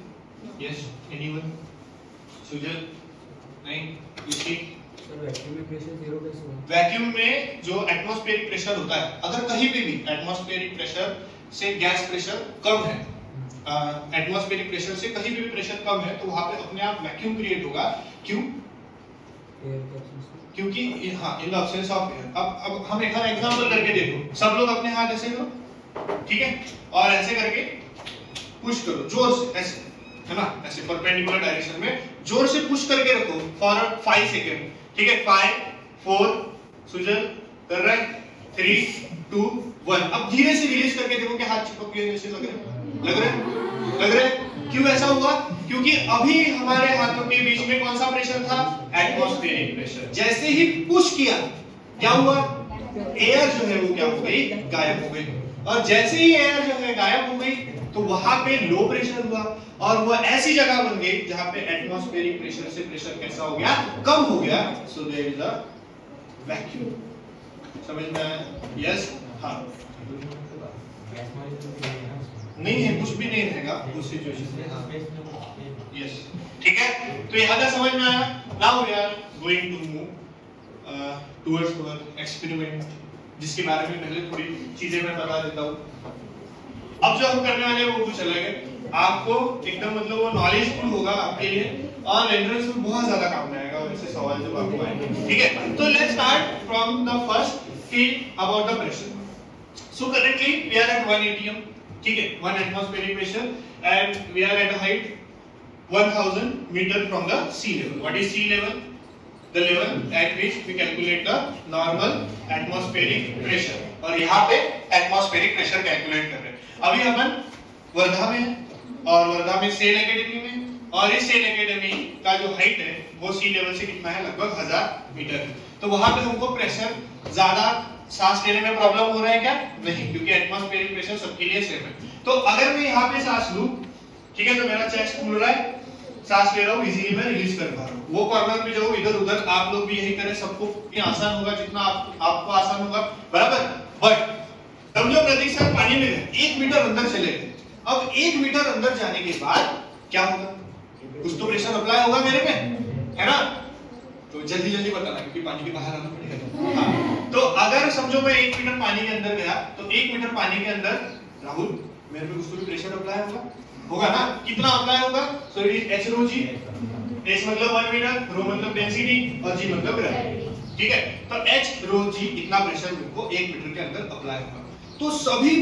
Yes, anyone? सुजल? नहीं? किसी? सर वैक्यूम में प्रेशर जीरो कैसे होगा? वैक्यूम में जो एटमॉस्फेरिक प्रेशर होता है, अगर कहीं पे भी एटमॉस्फेरिक प्रेशर से गैस प्रेशर कम है, एटमॉस्फेरिक प्रेशर से कहीं भी प्रेशर कम है, तो वहां पे अपने आप वैक्यूम क्रिएट होगा। क्यों? एयर का एब्सेंस। क्योंकि हाँ, in the absence of air. अब हम एक एग्जांपल करके देखो, सब लोग अपने हाथ ऐसे करो, ठीक है, और ऐसे करके पुश करो जोर से, ऐसे, है ना, ऐसे परपेंडिकुलर डायरेक्शन में जोर से पुश करके रखो फॉर 5 सेकंड। ठीक है, 5 4 सुजल कर रहा है, 3 2 1। अब धीरे से रिलीज करके देखो कि हाथ चिपक गए, जैसे लग रहा है। क्यों ऐसा हुआ? क्योंकि अभी हमारे हाथों के बीच में कौन सा प्रेशर था? Atmospheric pressure. जैसे ही पुश किया क्या हुआ? एयर जो है वो क्या हो गई? गायब हो गई। और जैसे ही एयर जो है गायब हो गई तो वहां पे लो प्रेशर हुआ, और वो ऐसी जगह बन गई जहां पे एटमॉस्फेरिक प्रेशर से प्रेशर कैसा हो गया? कम हो गया। So there is a vacuum. समझ में आया? यस? हाँ, नहीं है, कुछ भी नहीं रहेगा उस सिचुएशन में। यस, ठीक है, तो यहाँ तक समझ में आया। Now we are going to move towards our experiment, जिसके बारे में पहले थोड़ी चीजें मैं बता देता हूँ। अब जो हम करने वाले हैं वो कुछ अलग है, आपको एकदम मतलब वो नॉलेजफुल होगा आपके लिए, और एंट्रेंस में बहुत ज्यादा काम में आएगा वैसे सवाल जब आपको आएंगे। ठीक है, तो let's start from the first कि about the pressure. So currently we are at 1 atm, ठीक है, 1 atmospheric pressure, and we are at a height 1000 meter from the sea level. What is sea level? The level at which we calculate the normal atmospheric pressure. और यहाँ पे atmospheric pressure calculate कर रहे हैं। अभी अपन वर्धा में हैं, और वर्धा में सेल एकेडमी में, और इस सेल एकेडमी का जो हाइट है वो सी लेवल से कितना है? लगभग 1000 मीटर है। तो वहां पे हमको प्रेशर ज्यादा सांस लेने में प्रॉब्लम हो रहा है क्या? नहीं, क्योंकि एटमॉस्फेरिक प्रेशर सबके लिए सेम है। तो अगर मैं यहाँ पे सांस लूं, ठीक है, तो मेरा चेस्ट फूल रहा है, सांस ले रहा हूँ, इजीली मैं रिलीज कर पा रहा हूँ। वो कॉर्नर पे जाओ, इधर उधर, आप लोग भी यही करें, सबको आसान होगा जितना आपको आसान होगा, बराबर। बट समझो प्रतीक सर पानी में गए, 1 मीटर अंदर चले गए। अब 1 मीटर अंदर जाने के बाद क्या होगा? कुछ तो प्रेशर अप्लाई होगा मेरे पे, है ना? तो जल्दी जल्दी बताना, क्योंकि पानी के बाहर आना पड़ेगा। हाँ, तो अगर समझो मैं 1 मीटर पानी के अंदर गया, तो 1 मीटर पानी के अंदर राहुल मेरे पे कुछ तो भी प्रेशर अप्लाई होगा ना? कितना अप्लाई होगा? So it is h rho g। h मतलब 1 मीटर, rho मतलब डेंसिटी, और g मतलब ग्रेविटी। ठीक है, तो h rho g इतना प्रेशर मेरे को 1 मीटर के अंदर अप्लाई होगा। तो सभी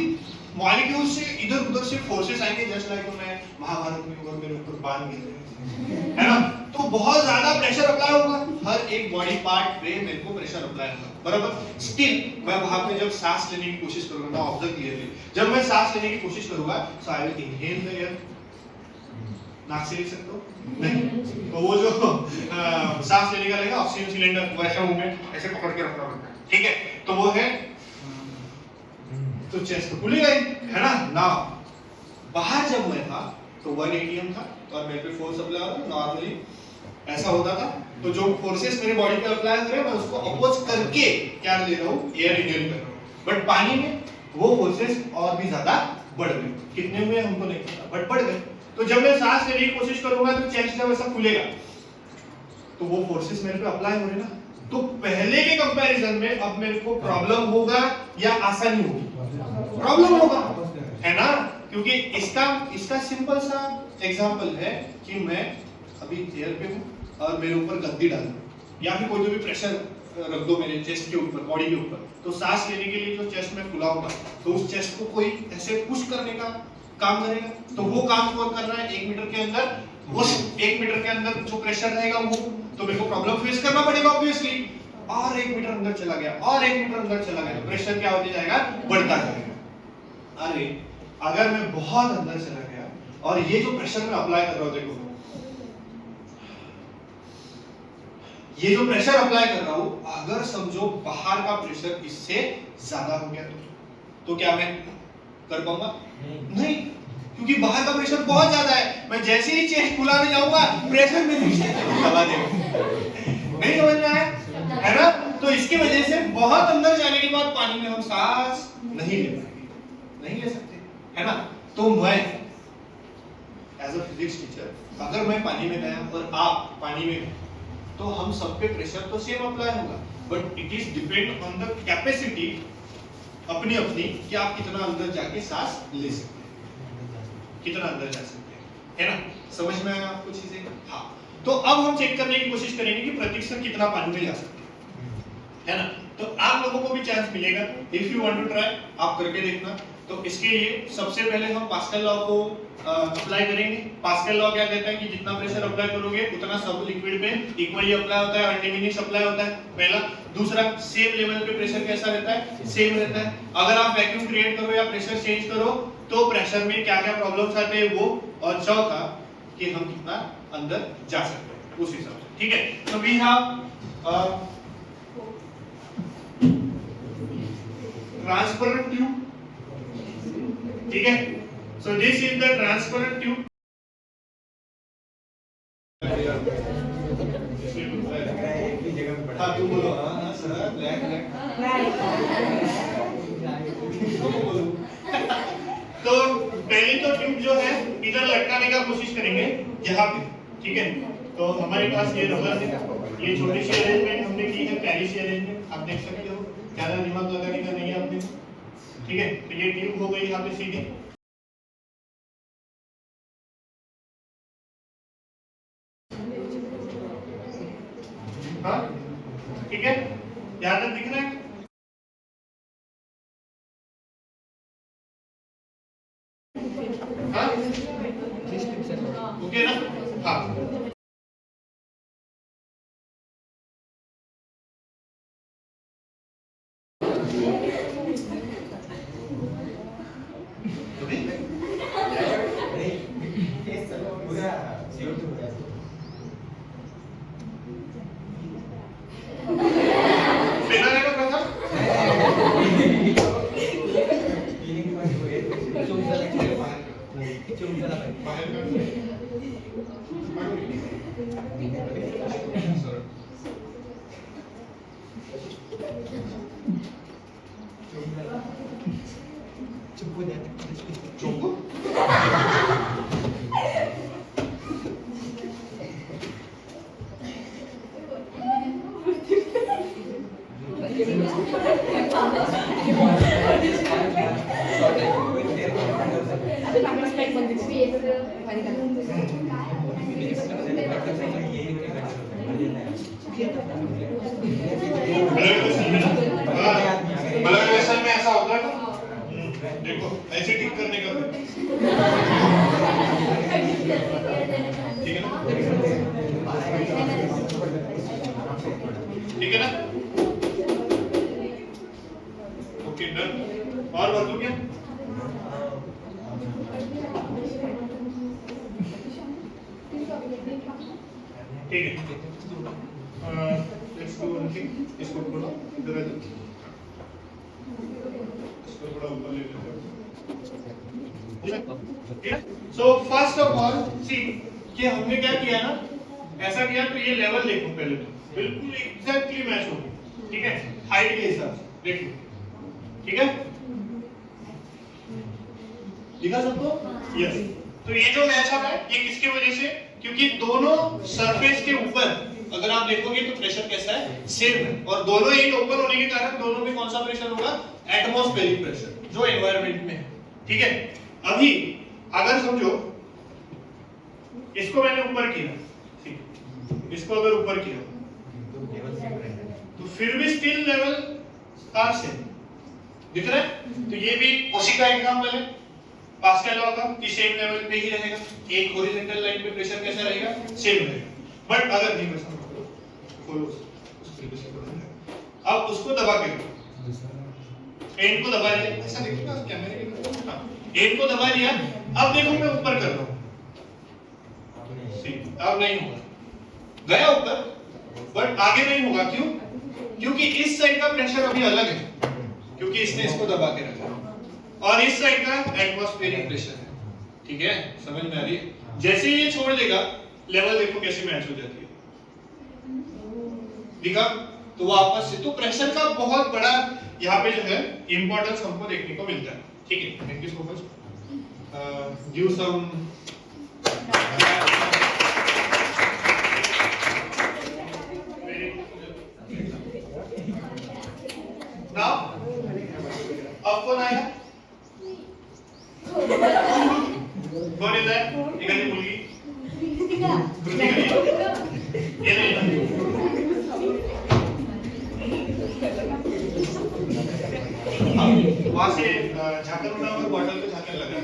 मॉलिक्यूल से इधर उधर से फोर्सेस आएंगे, जस्ट लाइक मैं महाभारत में होगा, मेरे ऊपर बाण गिर रहे हैं, है ना? तो बहुत ज्यादा प्रेशर अप्लाई होगा, हर एक बॉडी पार्ट पे मेरे को प्रेशर अप्लाई होगा, बराबर। स्टिल मैं वहां पे जब सांस लेने की कोशिश करूंगा, ऑब्जर्व क्लियरली, जब मैं सांस लेने की कोशिश करूंगा, so I will inhale the air. नाक से ले सकते हो? नहीं, तो वो जो सांस लेने का रहेगा ऑक्सीजन सिलेंडर, वैसा मूवमेंट ऐसे पकड़ के रखना पड़ता है, ठीक है? तो वो है, तो चेस्ट खुलेगा ही, है ना? ना बाहर जब मैं था तो 1 atm था, और मेरे पे फोर्स अप्लाई हो रहा था, नॉर्मली ऐसा होता था। तो जो फोर्सेस मेरे बॉडी पे अप्लाई हो रहे हैं, मैं उसको अपोज करके क्या ले रहा हूँ? एयर इनहेल कर रहा हूँ। बट पानी में वो फोर्सेस और भी ज्यादा बढ़ गए। कितने हुए हमको नहीं पता, बट बढ़ गए। तो जब मैं सांस लेने की कोशिश करूंगा तो चेस्ट जब ऐसा खुलेगा, तो वो फोर्सेस मेरे पे अप्लाई हो रहे ना, तो पहले के कंपैरिजन में अब मेरे को प्रॉब्लम होगा या आसानी होगी? प्रॉब्लम होगा, है ना? क्योंकि इसका सिंपल सा एग्जांपल है कि मैं अभी एयर पे हूं और मेरे ऊपर गद्दी डाल दूं, या फिर कोई जो भी प्रेशर रख दो मेरे चेस्ट के ऊपर, बॉडी के ऊपर, तो सांस लेने के लिए जो चेस्ट में फुलाऊंगा तो उस चेस्ट को कोई ऐसे पुश करने का काम करेगा, तो वो काम कौन कर रहा है 1 मीटर के अंदर। उस 1 मीटर के अंदर जो प्रेशर रहेगा वो तो मेरे को प्रॉब्लम फेस करना पड़ेगा ऑब्वियसली। और 1 मीटर अंदर चला गया और 1 मीटर अंदर चला गया, तो प्रेशर क्या होते जाएगा, बढ़ता जाएगा। अरे अगर मैं बहुत अंदर चला गया और ये जो प्रेशर मैं अप्लाई कर रहा हूं, देखो ये जो प्रेशर अप्लाई कर रहा हूं, अगर समझो बाहर का प्रेशर इससे ज्यादा हो गया तो क्या मैं कर पाऊंगा? नहीं, क्योंकि बाहर का प्रेशर बहुत ज्यादा है। मैं जैसे ही चेस्ट फुलाने जाऊंगा प्रेशर में नीचे दबा देगा। नहीं समझ में आया है ना? तो इसकी वजह से बहुत अंदर जाने के बाद पानी में हम सांस नहीं ले पाएंगे, नहीं ले सकते, है ना? तो मैं एज अ फिजिक्स टीचर अगर मैं पानी में गया और आप पानी में गए तो हम सब पे प्रेशर तो सेम अप्लाई होगा, but it is depend on the capacity अपनी अपनी कि आप कितना अंदर जाके सांस ले सकते हैं, कितना अंदर जा सकते हैं, है ना? समझ में आया आपको चीजें? हाँ, तो अब हम चेक करने की कोशिश करेंगे कि प्रतीक सर कितना पानी में जा सकते हैं, है ना? तो आप लोगों को भी चांस मिलेगा, if you want to try, आप करके देखना। तो इसके लिए सबसे पहले हम पास्कल लॉ को अप्लाई करेंगे। पास्कल लॉ क्या कहता है कि जितना प्रेशर अप्लाई करोगे उतना सब लिक्विड पे इक्वली अप्लाई होता है, एंटीमिनिक्स अप्लाई होता है, पहला। दूसरा, सेम लेवल पे प्रेशर कैसा रहता है, सेम रहता है। अगर आप वैक्यूम क्रिएट करो या प्रेशर चेंज करो तो प्रेशर में क्या क्या प्रॉब्लम्स आते हैं वो, और चौथा कि हम कितना अंदर जा सकते हैं उस हिसाब से, ठीक है? तो वी हैव ट्रांसपेरेंट ट्यूब, ठीक है? So this is the transparent tube. हाँ तुम बोलो। हाँ सर, ब्लैक तो पहले तो ट्यूब जो है इधर लटकाने का कोशिश करेंगे यहाँ पे, ठीक है? तो हमारे पास ये रबर है, ये छोटी सी अरेंजमेंट हमने की है, प्यारी सी अरेंजमेंट, आप देख सकते हो, ज्यादा दिमाग लगाने का नहीं है आपने, ठीक है? तो ये ट्यूब हो गई यहाँ पे सीधी। हाँ ठीक है, यहाँ तक दिख रहा है? हाँ ओके ना? हाँ में ऐसा होता है, देखो ऐसे ठीक करने का, ठीक है ना? ठीक है ना? Okay done. और बात हो क्या? ठीक है, लेट्स डू वन थिंग, इसको थोड़ा इधर आ जाओ, इसको थोड़ा ऊपर ले लेते हैं। सो फर्स्ट ऑफ ऑल सी कि हमने क्या किया ना, ऐसा किया तो ये लेवल देखो पहले तो बिल्कुल एग्जैक्टली मैच हो, ठीक है? हाइट के हिसाब से देखो, ठीक है? दिखा सबको? यस। तो ये जो मैच अप है ये किसकी वजह से? क्योंकि दोनों सरफेस के ऊपर अगर आप देखोगे तो प्रेशर कैसा है, सेम है, और दोनों एंड ओपन होने के कारण दोनों में कौन सा प्रेशर होगा, एटमॉस्फेरिक प्रेशर जो एनवायरनमेंट में है, ठीक है? अभी अगर समझो इसको मैंने ऊपर किया, ठीक, इसको अगर ऊपर किया तो फिर भी स्टिल लेवल आर सेम दिख रहा है। तो ये भी उसी का एग्जांपल है पास्कल लॉ का कि सेम लेवल पे ही रहेगा। एक हॉरिजॉन्टल लाइन पे प्रेशर कैसा रहेगा, सेम रहेगा। बट अगर नहीं वैसा खोलो उस तरीके से अब उसको दबा के एंड को दबा दिया, ऐसा देखो ना कैमरे के एंड को दबा दिया। अब देखो मैं ऊपर कर रहा हूं, अब नहीं होगा, गया ऊपर बट आगे नहीं होगा। क्यों? क्योंकि इस साइड का प्रेशर अभी अलग है, क्योंकि इसने इसको दबा के रखा और इस साइड का एटमॉस्फेरिक प्रेशर है। ठीक है, समझ में आ रही है? जैसे ही ये छोड़ देगा लेवल देखो कैसे मैच हो जाती है, दिखा? तो वो आपस से तो प्रेशर का बहुत बड़ा यहाँ पे जो है इंपॉर्टेंस हमको देखने को मिलता है। ठीक है, thank you so much. Give some now अब कौन आएगा? कौन इधर? इधर मुलगी कृतिका, ये नहीं वहां से झाकल उठा और बॉटल पे झाकल लगा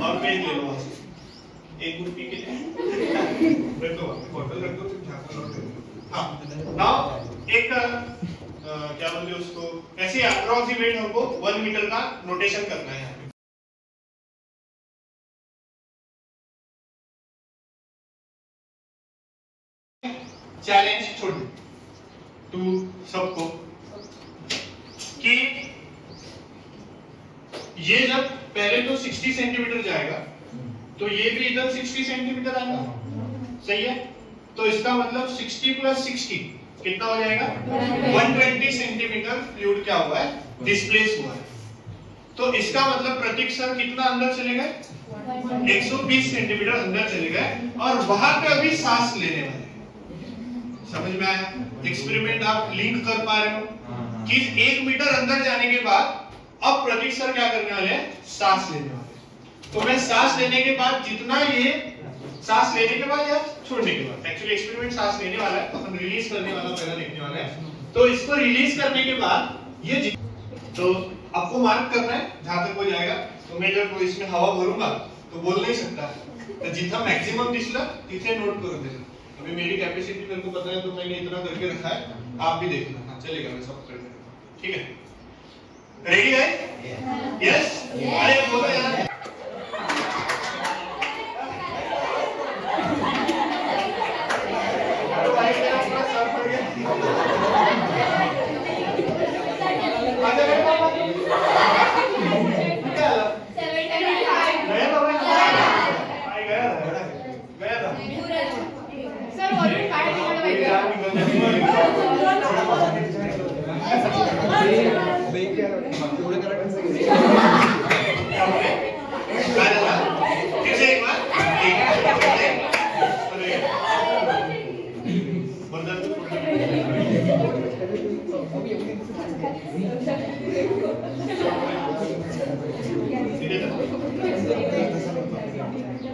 और पेन ले लो वहां से एक गुड पी के रख दो, बॉटल रख दो, झाकल और पेन। हाँ, नाउ एक क्या बोलते हैं उसको, ऐसे अप्रोक्सीमेट हमको 1 मीटर का नोटेशन करना है यहाँ पे। चैलेंज छोड़ टू सबको कि ये जब पहले तो 60 सेंटीमीटर जाएगा तो ये भी इधर 60 सेंटीमीटर आएगा, सही है? तो इसका मतलब 60 + 60 कितना हो जाएगा? 120 सेंटीमीटर फ्लूइड क्या हुआ है, डिस्प्लेस हुआ है। तो इसका मतलब प्रतीक सर कितना अंदर चले गए? 120 सेंटीमीटर अंदर चले गए और वहां पे अभी सांस लेने वाले। समझ में आया? एक्सपेरिमेंट आप लिंक कर पा रहे हो कि 1 मीटर अंदर जाने के बाद अब प्रतीक सर क्या करने वाले हैं? सांस लेने वाले। तो मैं सांस लेने के बाद जितना ये सांस लेने के बाद या छोड़ने के बाद, एक्चुअली एक्सपेरिमेंट सांस लेने वाला है तो हम रिलीज करने वाला पहला देखने वाला है। तो इसको रिलीज करने के बाद ये तो आपको मार्क करना है जहां तक हो जाएगा। तो मैं जब इसमें हवा भरूंगा तो बोल नहीं सकता, तो जितना मैक्सिमम दिसला तिथे नोट करून देना। अभी मेरी कैपेसिटी मेरे को पता है तो मैंने इतना करके रखा है, आप भी देखना। हाँ चलेगा, मैं सब कर देगा। ठीक है, रेडी है? यस, अरे बोलो यार।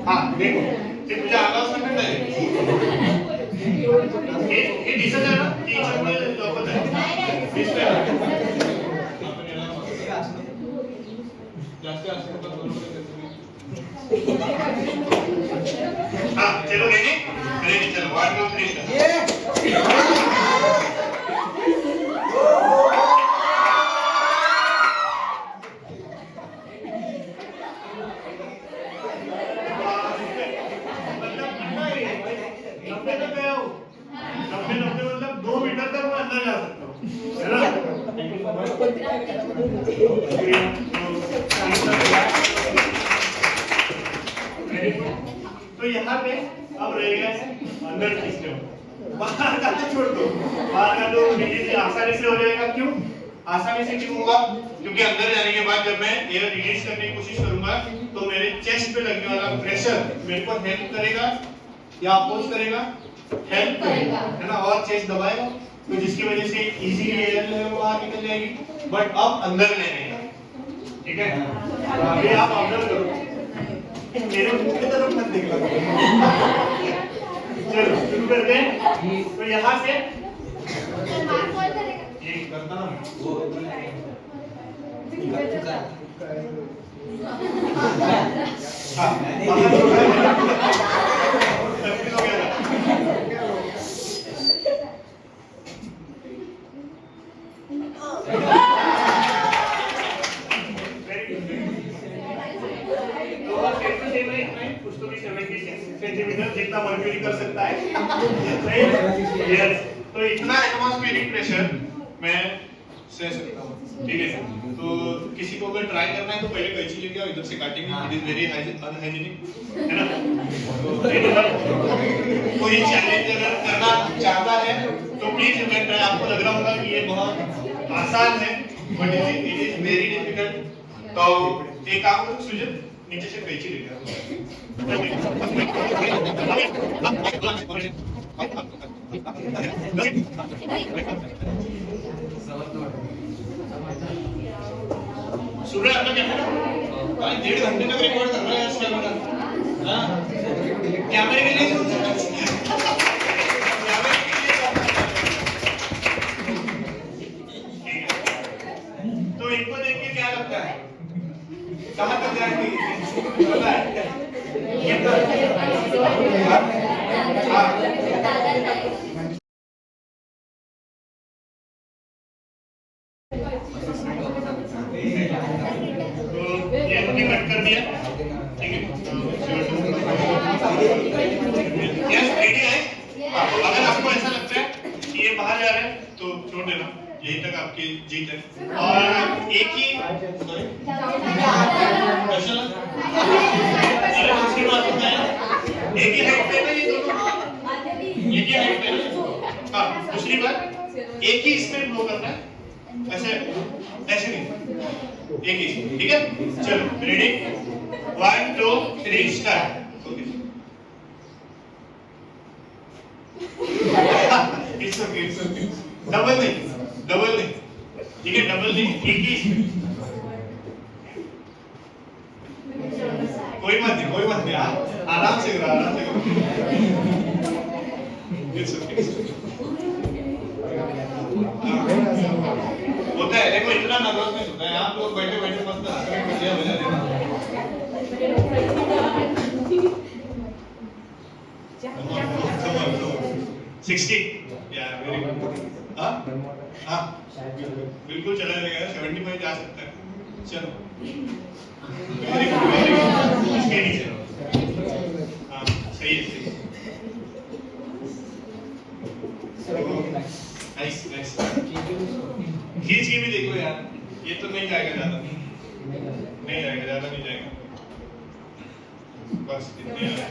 हाँ देखो, ते तुझ्या आवाज कमी नाही, हे दिसत आहे ना की याच्यामुळे लोकच आहे दिसतंय ना? जास्त असं हाँ चलो रेडी रेडी, चलो 1 2 3 मतलब 2 मीटर तक मैं अंदर जा सकता हूँ, है ना? तो यहाँ पे अब रहेगा अंदर खींचने में, बाहर का तो छोड़ दो, बाहर का तो रिलीज आसानी से हो जाएगा। क्यों आसानी से? क्यों होगा? क्योंकि अंदर जाने के बाद जब मैं एयर रिलीज करने की कोशिश करूंगा तो मेरे चेस्ट पे लगने वाला प्रेशर मेरे को हेल्प करेगा या अपोज करेगा? हेल्प करेगा, है ना? और चेस्ट दबाएगा तो जिसकी वजह से इजीली एयर लेवल बाहर निकल जाएगी। बट अब अंदर लेने का, ठीक है? अभी आप ऑब्जर्व करो, मेरे मुंह की तरफ मत देखना। चलो शुरू करते हैं। तो यहाँ से करता ना सेंटीमीटर जितना मर्क्यूरी कर सकता है yes. तो इतना एटमॉस्फेरिक प्रेशर मैं सह सकता हूँ, ठीक है। तो किसी को अगर ट्राई करना है तो पहले कैंची लेके आओ, इधर से काटेंगे, इट इज वेरी अनहाइजीनिक, है ना। तो कोई चैलेंज अगर करना चाहता है तो प्लीज यू कैन ट्राई। आपको लग रहा होगा कि ये बहुत आसान है, but it is very difficult. तो एक काम करो सुजन, नीचे से कैंची लेके आओ। सूर्य आपका कैमरा भाई 1.5 घंटे तक रिकॉर्ड कर रहा है इस कैमरा। हाँ कैमरे के लिए कैमरे के लिए तो इनको देख के क्या लगता है कहाँ तक जाएंगे पता है ये हमने कट कर दिया, ठीक है। यस रेडी है। अगर आपको ऐसा लगता है कि ये बाहर जा रहा है तो छोड़ देना, यहीं तक आपकी जीत है। और एक ही दूसरी बात होता है एक ही हाइट पे ना ये दोनों, एक ही हाइट पे ना। हाँ दूसरी बात एक ही इसमें ब्लो करना है, ऐसे ऐसे नहीं, एक ही, ठीक है। चलो ready 1 2 3 start. Okay it's okay double नहीं, ठीक है डबल नहीं, एक ही। कोई बात नहीं आराम से करो इट्स ओके होता है। देखो इतना नर्वसनेस होता है, आप लोग बैठे बैठे मस्त हंसने बढ़िया बजा देना। 60 या वेरी गुड। हाँ बिल्कुल चला जाएगा, 75 जा सकता है। चलो वेरी गुड इसके नीचे। हाँ सही है नाइस नाइस। खींच के भी देखो यार, ये तो नहीं जाएगा ज्यादा, नहीं जाएगा ज्यादा, नहीं जाएगा बस इतने ना।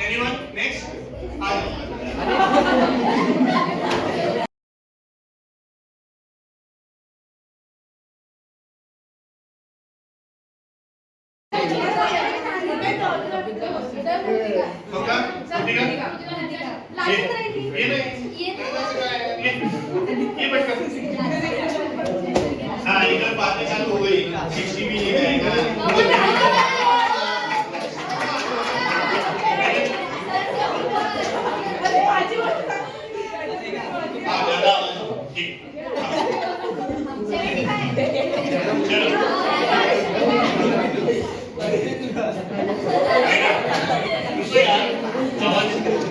एनीवन नेक्स्ट आ जाओ। हाँ इधर बातें चालू हो गई, 60 भी नहीं जाएगा।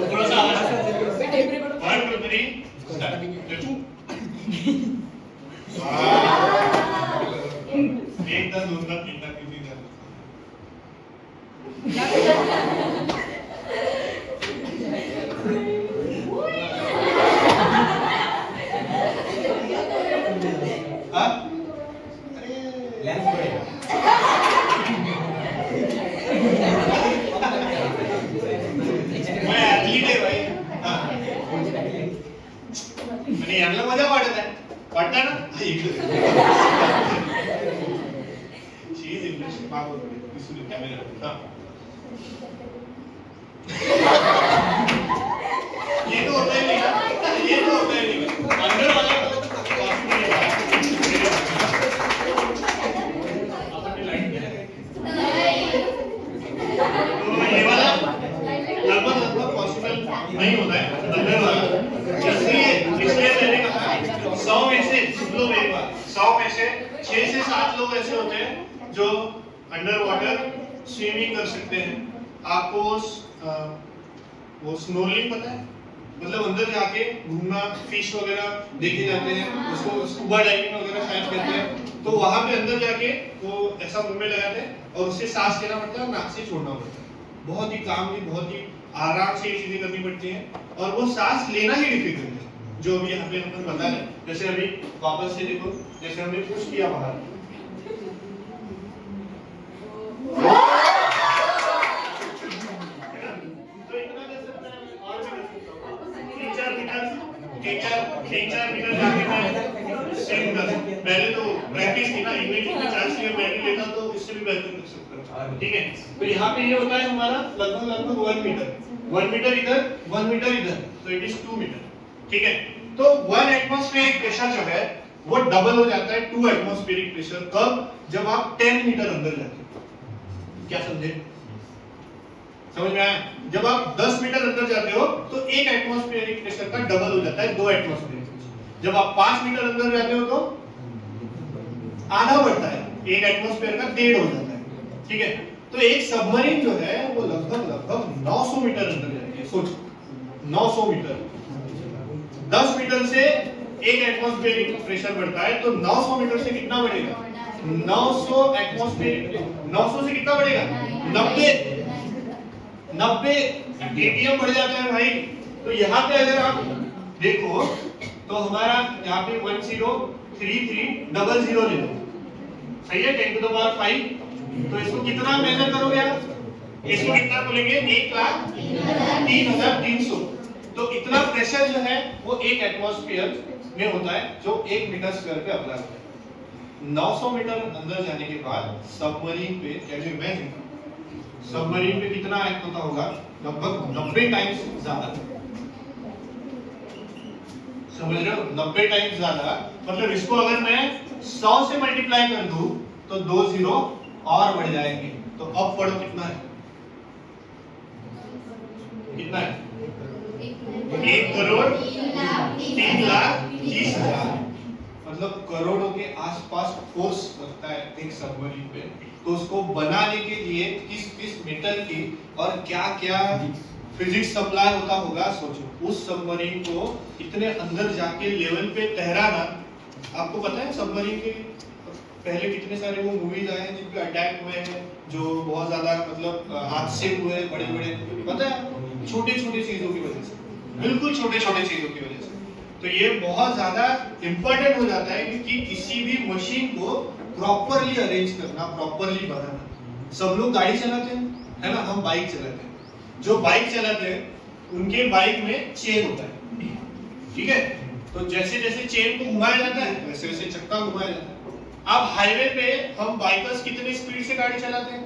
थोड़ा सा आवाज 1 2 3 एकदा दोनदा तीनदा कितीदा हाँ अरे लेंस पड़ेगा। मैं एथलीट है भाई। हाँ मैंने यांना मजा वाटत आहे, वाटतं ना शी इज इंटरेस्टिंग मागो दिसून कॅमेरा। हाँ ये तो होता ही नहीं ना, ये तो होता ही नहीं अंदर वाला तो पॉसिबल नहीं है। अपन ने लाइट पे लगाई है 6 से 7 लोग ऐसे होते हैं जो अंडर वाटर स्विमिंग कर सकते हैं। आपको वो स्नोर्लिंग पता है, मतलब अंदर जाके घूमना, फिश वगैरह देखे जाते हैं, उसको स्कूबा डाइविंग वगैरह शायद कहते हैं। तो वहां पे अंदर जाके वो ऐसा मुंह में लगाते हैं और उससे सांस लेना पड़ता है, नाक से छोड़ना पड़ता है। बहुत ही कामली, बहुत ही आराम से ये चीजें करनी पड़ती हैं और वो सांस लेना ही डिफिकल्ट है, जो अभी यहाँ पे हम बता रहे हैं। जैसे अभी वापस से देखो, जैसे हमने पुश किया बाहर, तो इतना कर सकता है, और भी कर सकता हूँ। 3-4 मीटर जाके मैं स्विम कर सकता हूँ। पहले तो प्रैक्टिस की ना, इनमें कितने चांस लिया मैं भी लेता तो इससे भी बेहतर कर सकता हूँ। ठीक है, तो यहाँ पे ये होता है हमारा लगभग 1 मीटर, 1 मीटर इधर, 1 मीटर इधर, तो इट इज 2 मीटर। ठीक है, तो 1 एटमॉस्फेरिक प्रेशर जो है वो डबल हो जाता है 2 एटमॉस्फेरिक प्रेशर। कब? जब आप 10 मीटर अंदर जाते हो। क्या समझे? समझ में आया? जब आप 10 मीटर अंदर जाते हो तो 1 एटमॉस्फेरिक प्रेशर का डबल हो जाता है 2 एटमॉस्फेरिक प्रेशर। जब आप 5 मीटर अंदर जाते हो तो आधा बढ़ता है, 1 एटमॉस्फेयर का 1.5 हो जाता है। ठीक है, तो एक सबमरीन जो है वो लगभग 900 मीटर अंदर जाती है। सोचो 900 मीटर, 10 मीटर से 1 एटमॉस्फेरिक प्रेशर बढ़ता है, तो 900 मीटर से कितना बढ़ेगा? 900 एटमॉस्फेरिक, 900 से कितना बढ़ेगा? 90 एटीएम बढ़ जाता है भाई। तो यहाँ पे अगर आप देखो तो हमारा यहाँ पे 103300 ले लो, सही है, 10 to the power 5। तो इसको कितना मेजर करोगे आप? इसको कितना बोलेंगे? 1,03,300। तो इतना प्रेशर जो है वो 1 एटमॉस्फेयर में होता है, जो 1 मीटर स्क्वायर पे अप्लाई होता है। 900 मीटर अंदर जाने के बाद सबमरीन पे, कैन यू इमेजिन, सबमरीन पे कितना एक्ट होता होगा? लगभग 90 टाइम्स ज्यादा। समझ रहे हो? 90 टाइम्स ज्यादा, मतलब इसको अगर मैं 100 से मल्टीप्लाई कर दूं तो 2 जीरो और बढ़ जाएंगे। तो अब पढ़ो कितना है? कितना है? 1,03,20,000। मतलब करोड़ों के आसपास फोर्स लगता है एक सबमरीन पे। तो उसको बनाने के लिए किस मेटल की और क्या फिजिक्स सप्लाई होता होगा, सोचो। उस सबमरीन को इतने अंदर जाके लेवल पे तैराना। आपको पता है सबमरीन के पहले कितने सारे वो मूवीज आए हैं जिन पे अटैक हुए हैं, जो बहुत ज्यादा मतलब हादसे हुए हैं बड़े-बड़े, पता है? छोटे-छोटे चीजों की वजह से, बिल्कुल छोटे-छोटे चीजों की वजह से। तो ये बहुत ज्यादा इंपॉर्टेंट हो जाता है कि किसी भी मशीन को प्रॉपरली अरेंज करना, प्रॉपरली बनाना। सब लोग गाड़ी चलाते हैं, है ना? हम बाइक चलाते हैं। जो बाइक चलाते हैं उनके बाइक में चेन होता है, ठीक है? तो जैसे जैसे चेन को घुमाया जाता है वैसे वैसे चक्का घुमाया जाता है। अब हाईवे पे हम बाइकर्स कितने स्पीड से गाड़ी चलाते हैं?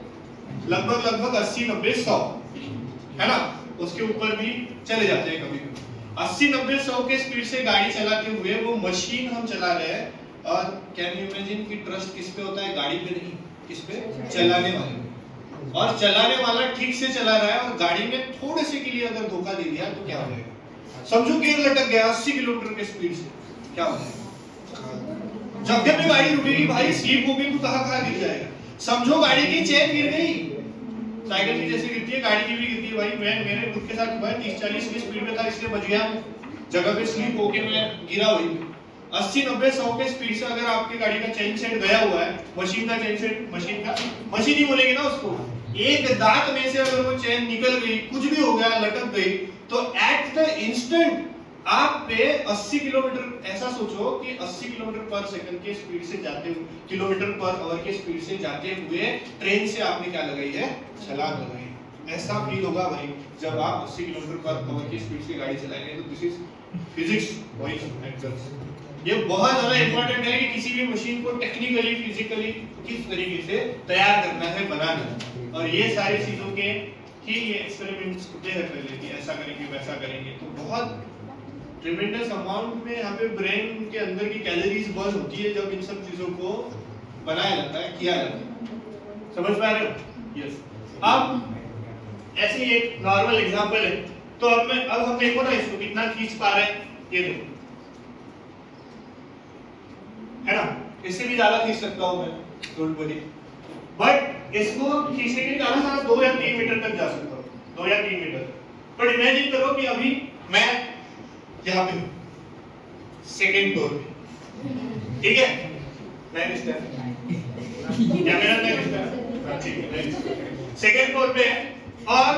लगभग 80, 90, 100, है ना? उसके ऊपर भी चले जाते हैं कभी कभी। 80, 90, 100 के स्पीड से गाड़ी चलाते हुए वो मशीन हम चला रहे हैं, और कैन यू इमेजिन कि ट्रस्ट किस पे होता है? गाड़ी पे नहीं, किस पे? चलाने वाले पे। और चलाने वाला ठीक से चला रहा है और गाड़ी में थोड़े से के लिए अगर धोखा दे दिया तो क्या हो जाएगा? समझो गियर लटक गया 80 किलोमीटर के स्पीड से, क्या हो जाएगा? जब भी गाड़ी रुकेगी भाई, स्लिप होगी तो कहाँ गिर जाएगा। समझो गाड़ी की चेन गिर गई, साइकिल की जैसे गिरती है गाड़ी की भी गिरती है भाई। मेरे खुद के साथ हुआ है, 30-40 की स्पीड में था इसलिए बच गया, जगह पे स्लिप होके मैं गिरा वहीं पे। 80, 90, 100 के स्पीड से अगर आपकी गाड़ी का चेन सेट गया हुआ है, मशीन का चेन सेट, मशीन ही बोलेगी ना उसको, एक दांत में से अगर वो चेन निकल गई, कुछ भी हो गया, लटक गई, तो एट द इंस्टेंट आप पे 80 किलोमीटर, ऐसा सोचो कि 80 किलोमीटर पर सेकंड के स्पीड से जाते हुए, किलोमीटर पर आवर के स्पीड से जाते हुए ट्रेन से आपने क्या लगाई है? छलांग लगाई। ऐसा फील होगा भाई जब आप 80 किलोमीटर पर आवर की स्पीड से गाड़ी चलाएंगे। तो this is physics boys and girls. ये बहुत ज्यादा इंपॉर्टेंट है कि किसी भी मशीन को टेक्निकली, फिजिकली किस तरीके से तैयार करना है, बनाना है। और ये सारी चीजों के ही ये एक्सपेरिमेंट्स होते हैं पहले कि ऐसा करेंगे वैसा करेंगे। तो बहुत ट्रिमेंडस अमाउंट में यहाँ पे ब्रेन के अंदर की कैलोरीज बर्न होती है जब इन सब चीजों को बनाया जाता है, किया जाता है। समझ पा रहे हो? यस। अब ऐसे ही एक नॉर्मल एग्जांपल है। तो अब हम देखो ना इसको कितना खींच पा रहे हैं, ये देखो, है ना? इससे भी ज्यादा खींच सकता हूं मैं, डोंट वरी। बट इसको खींचने के लिए ज्यादा ज्यादा 2 या 3 मीटर तक जा सकता हूं, 2 या 3 मीटर। पर इमेजिन करो कि अभी मैं यहाँ पे सेकेंड फ्लोर पे, ठीक है, मैं क्या मेरा ठीक है, सेकेंड फ्लोर पे है, और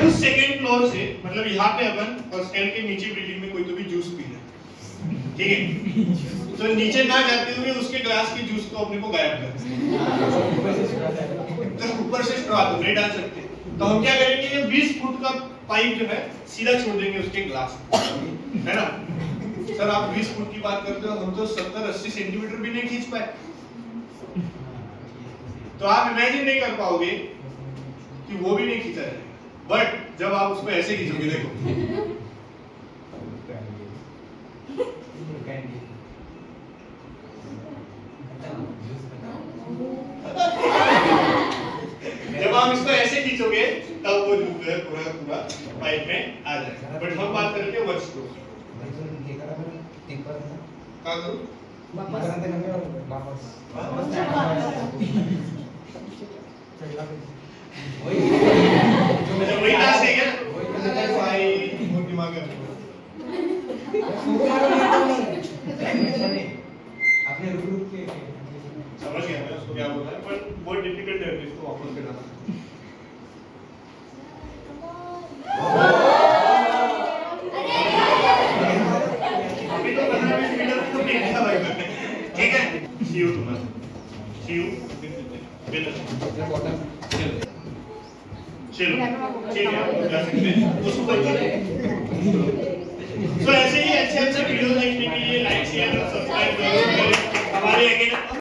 उस सेकेंड फ्लोर से मतलब यहाँ पे अपन और स्केल के नीचे बिल्डिंग में कोई तो भी जूस पी रहा है, ठीक है, तो नीचे ना जाते हुए उसके ग्लास के जूस को अपने को गायब कर, तो ऊपर से स्ट्रॉ तो नहीं डाल सकते, तो हम क्या करेंगे, ये 20 फुट का पाइप जो है सीधा छोड़ देंगे उसके ग्लास, है ना। सर आप 20 फुट की बात करते हो, हम तो 70-80 सेंटीमीटर भी नहीं खींच पाए। तो आप इमेजिन नहीं कर पाओगे कि वो भी नहीं खींचा जाएगा, बट जब आप उसको ऐसे खींचोगे, देखो जब आप इसको ऐसे खींचोगे तब वो जो है पूरा पूरा पाइप में आ जाएगा। बट हम बात करेंगे वन स्ट्रोक। क्या करूं? अच्छा वही टास्क है क्या? भाई बहुत दिमाग है आपने रुक रुक के समझ गया मैं उसको क्या बोलना है, पर बहुत डिफिकल्ट है इसको वापस करना। अभी तो 15-20 मीटर तो नहीं था भाई मैंने, ठीक है। सी यू तुम्हारा, सी यू बिल्कुल चलो ठीक है, आप जा सकते हैं उसको बताइए। तो ऐसे ही अच्छे अच्छे वीडियो देखने के लिए लाइक शेयर और सब्सक्राइब करो हमारे अगेन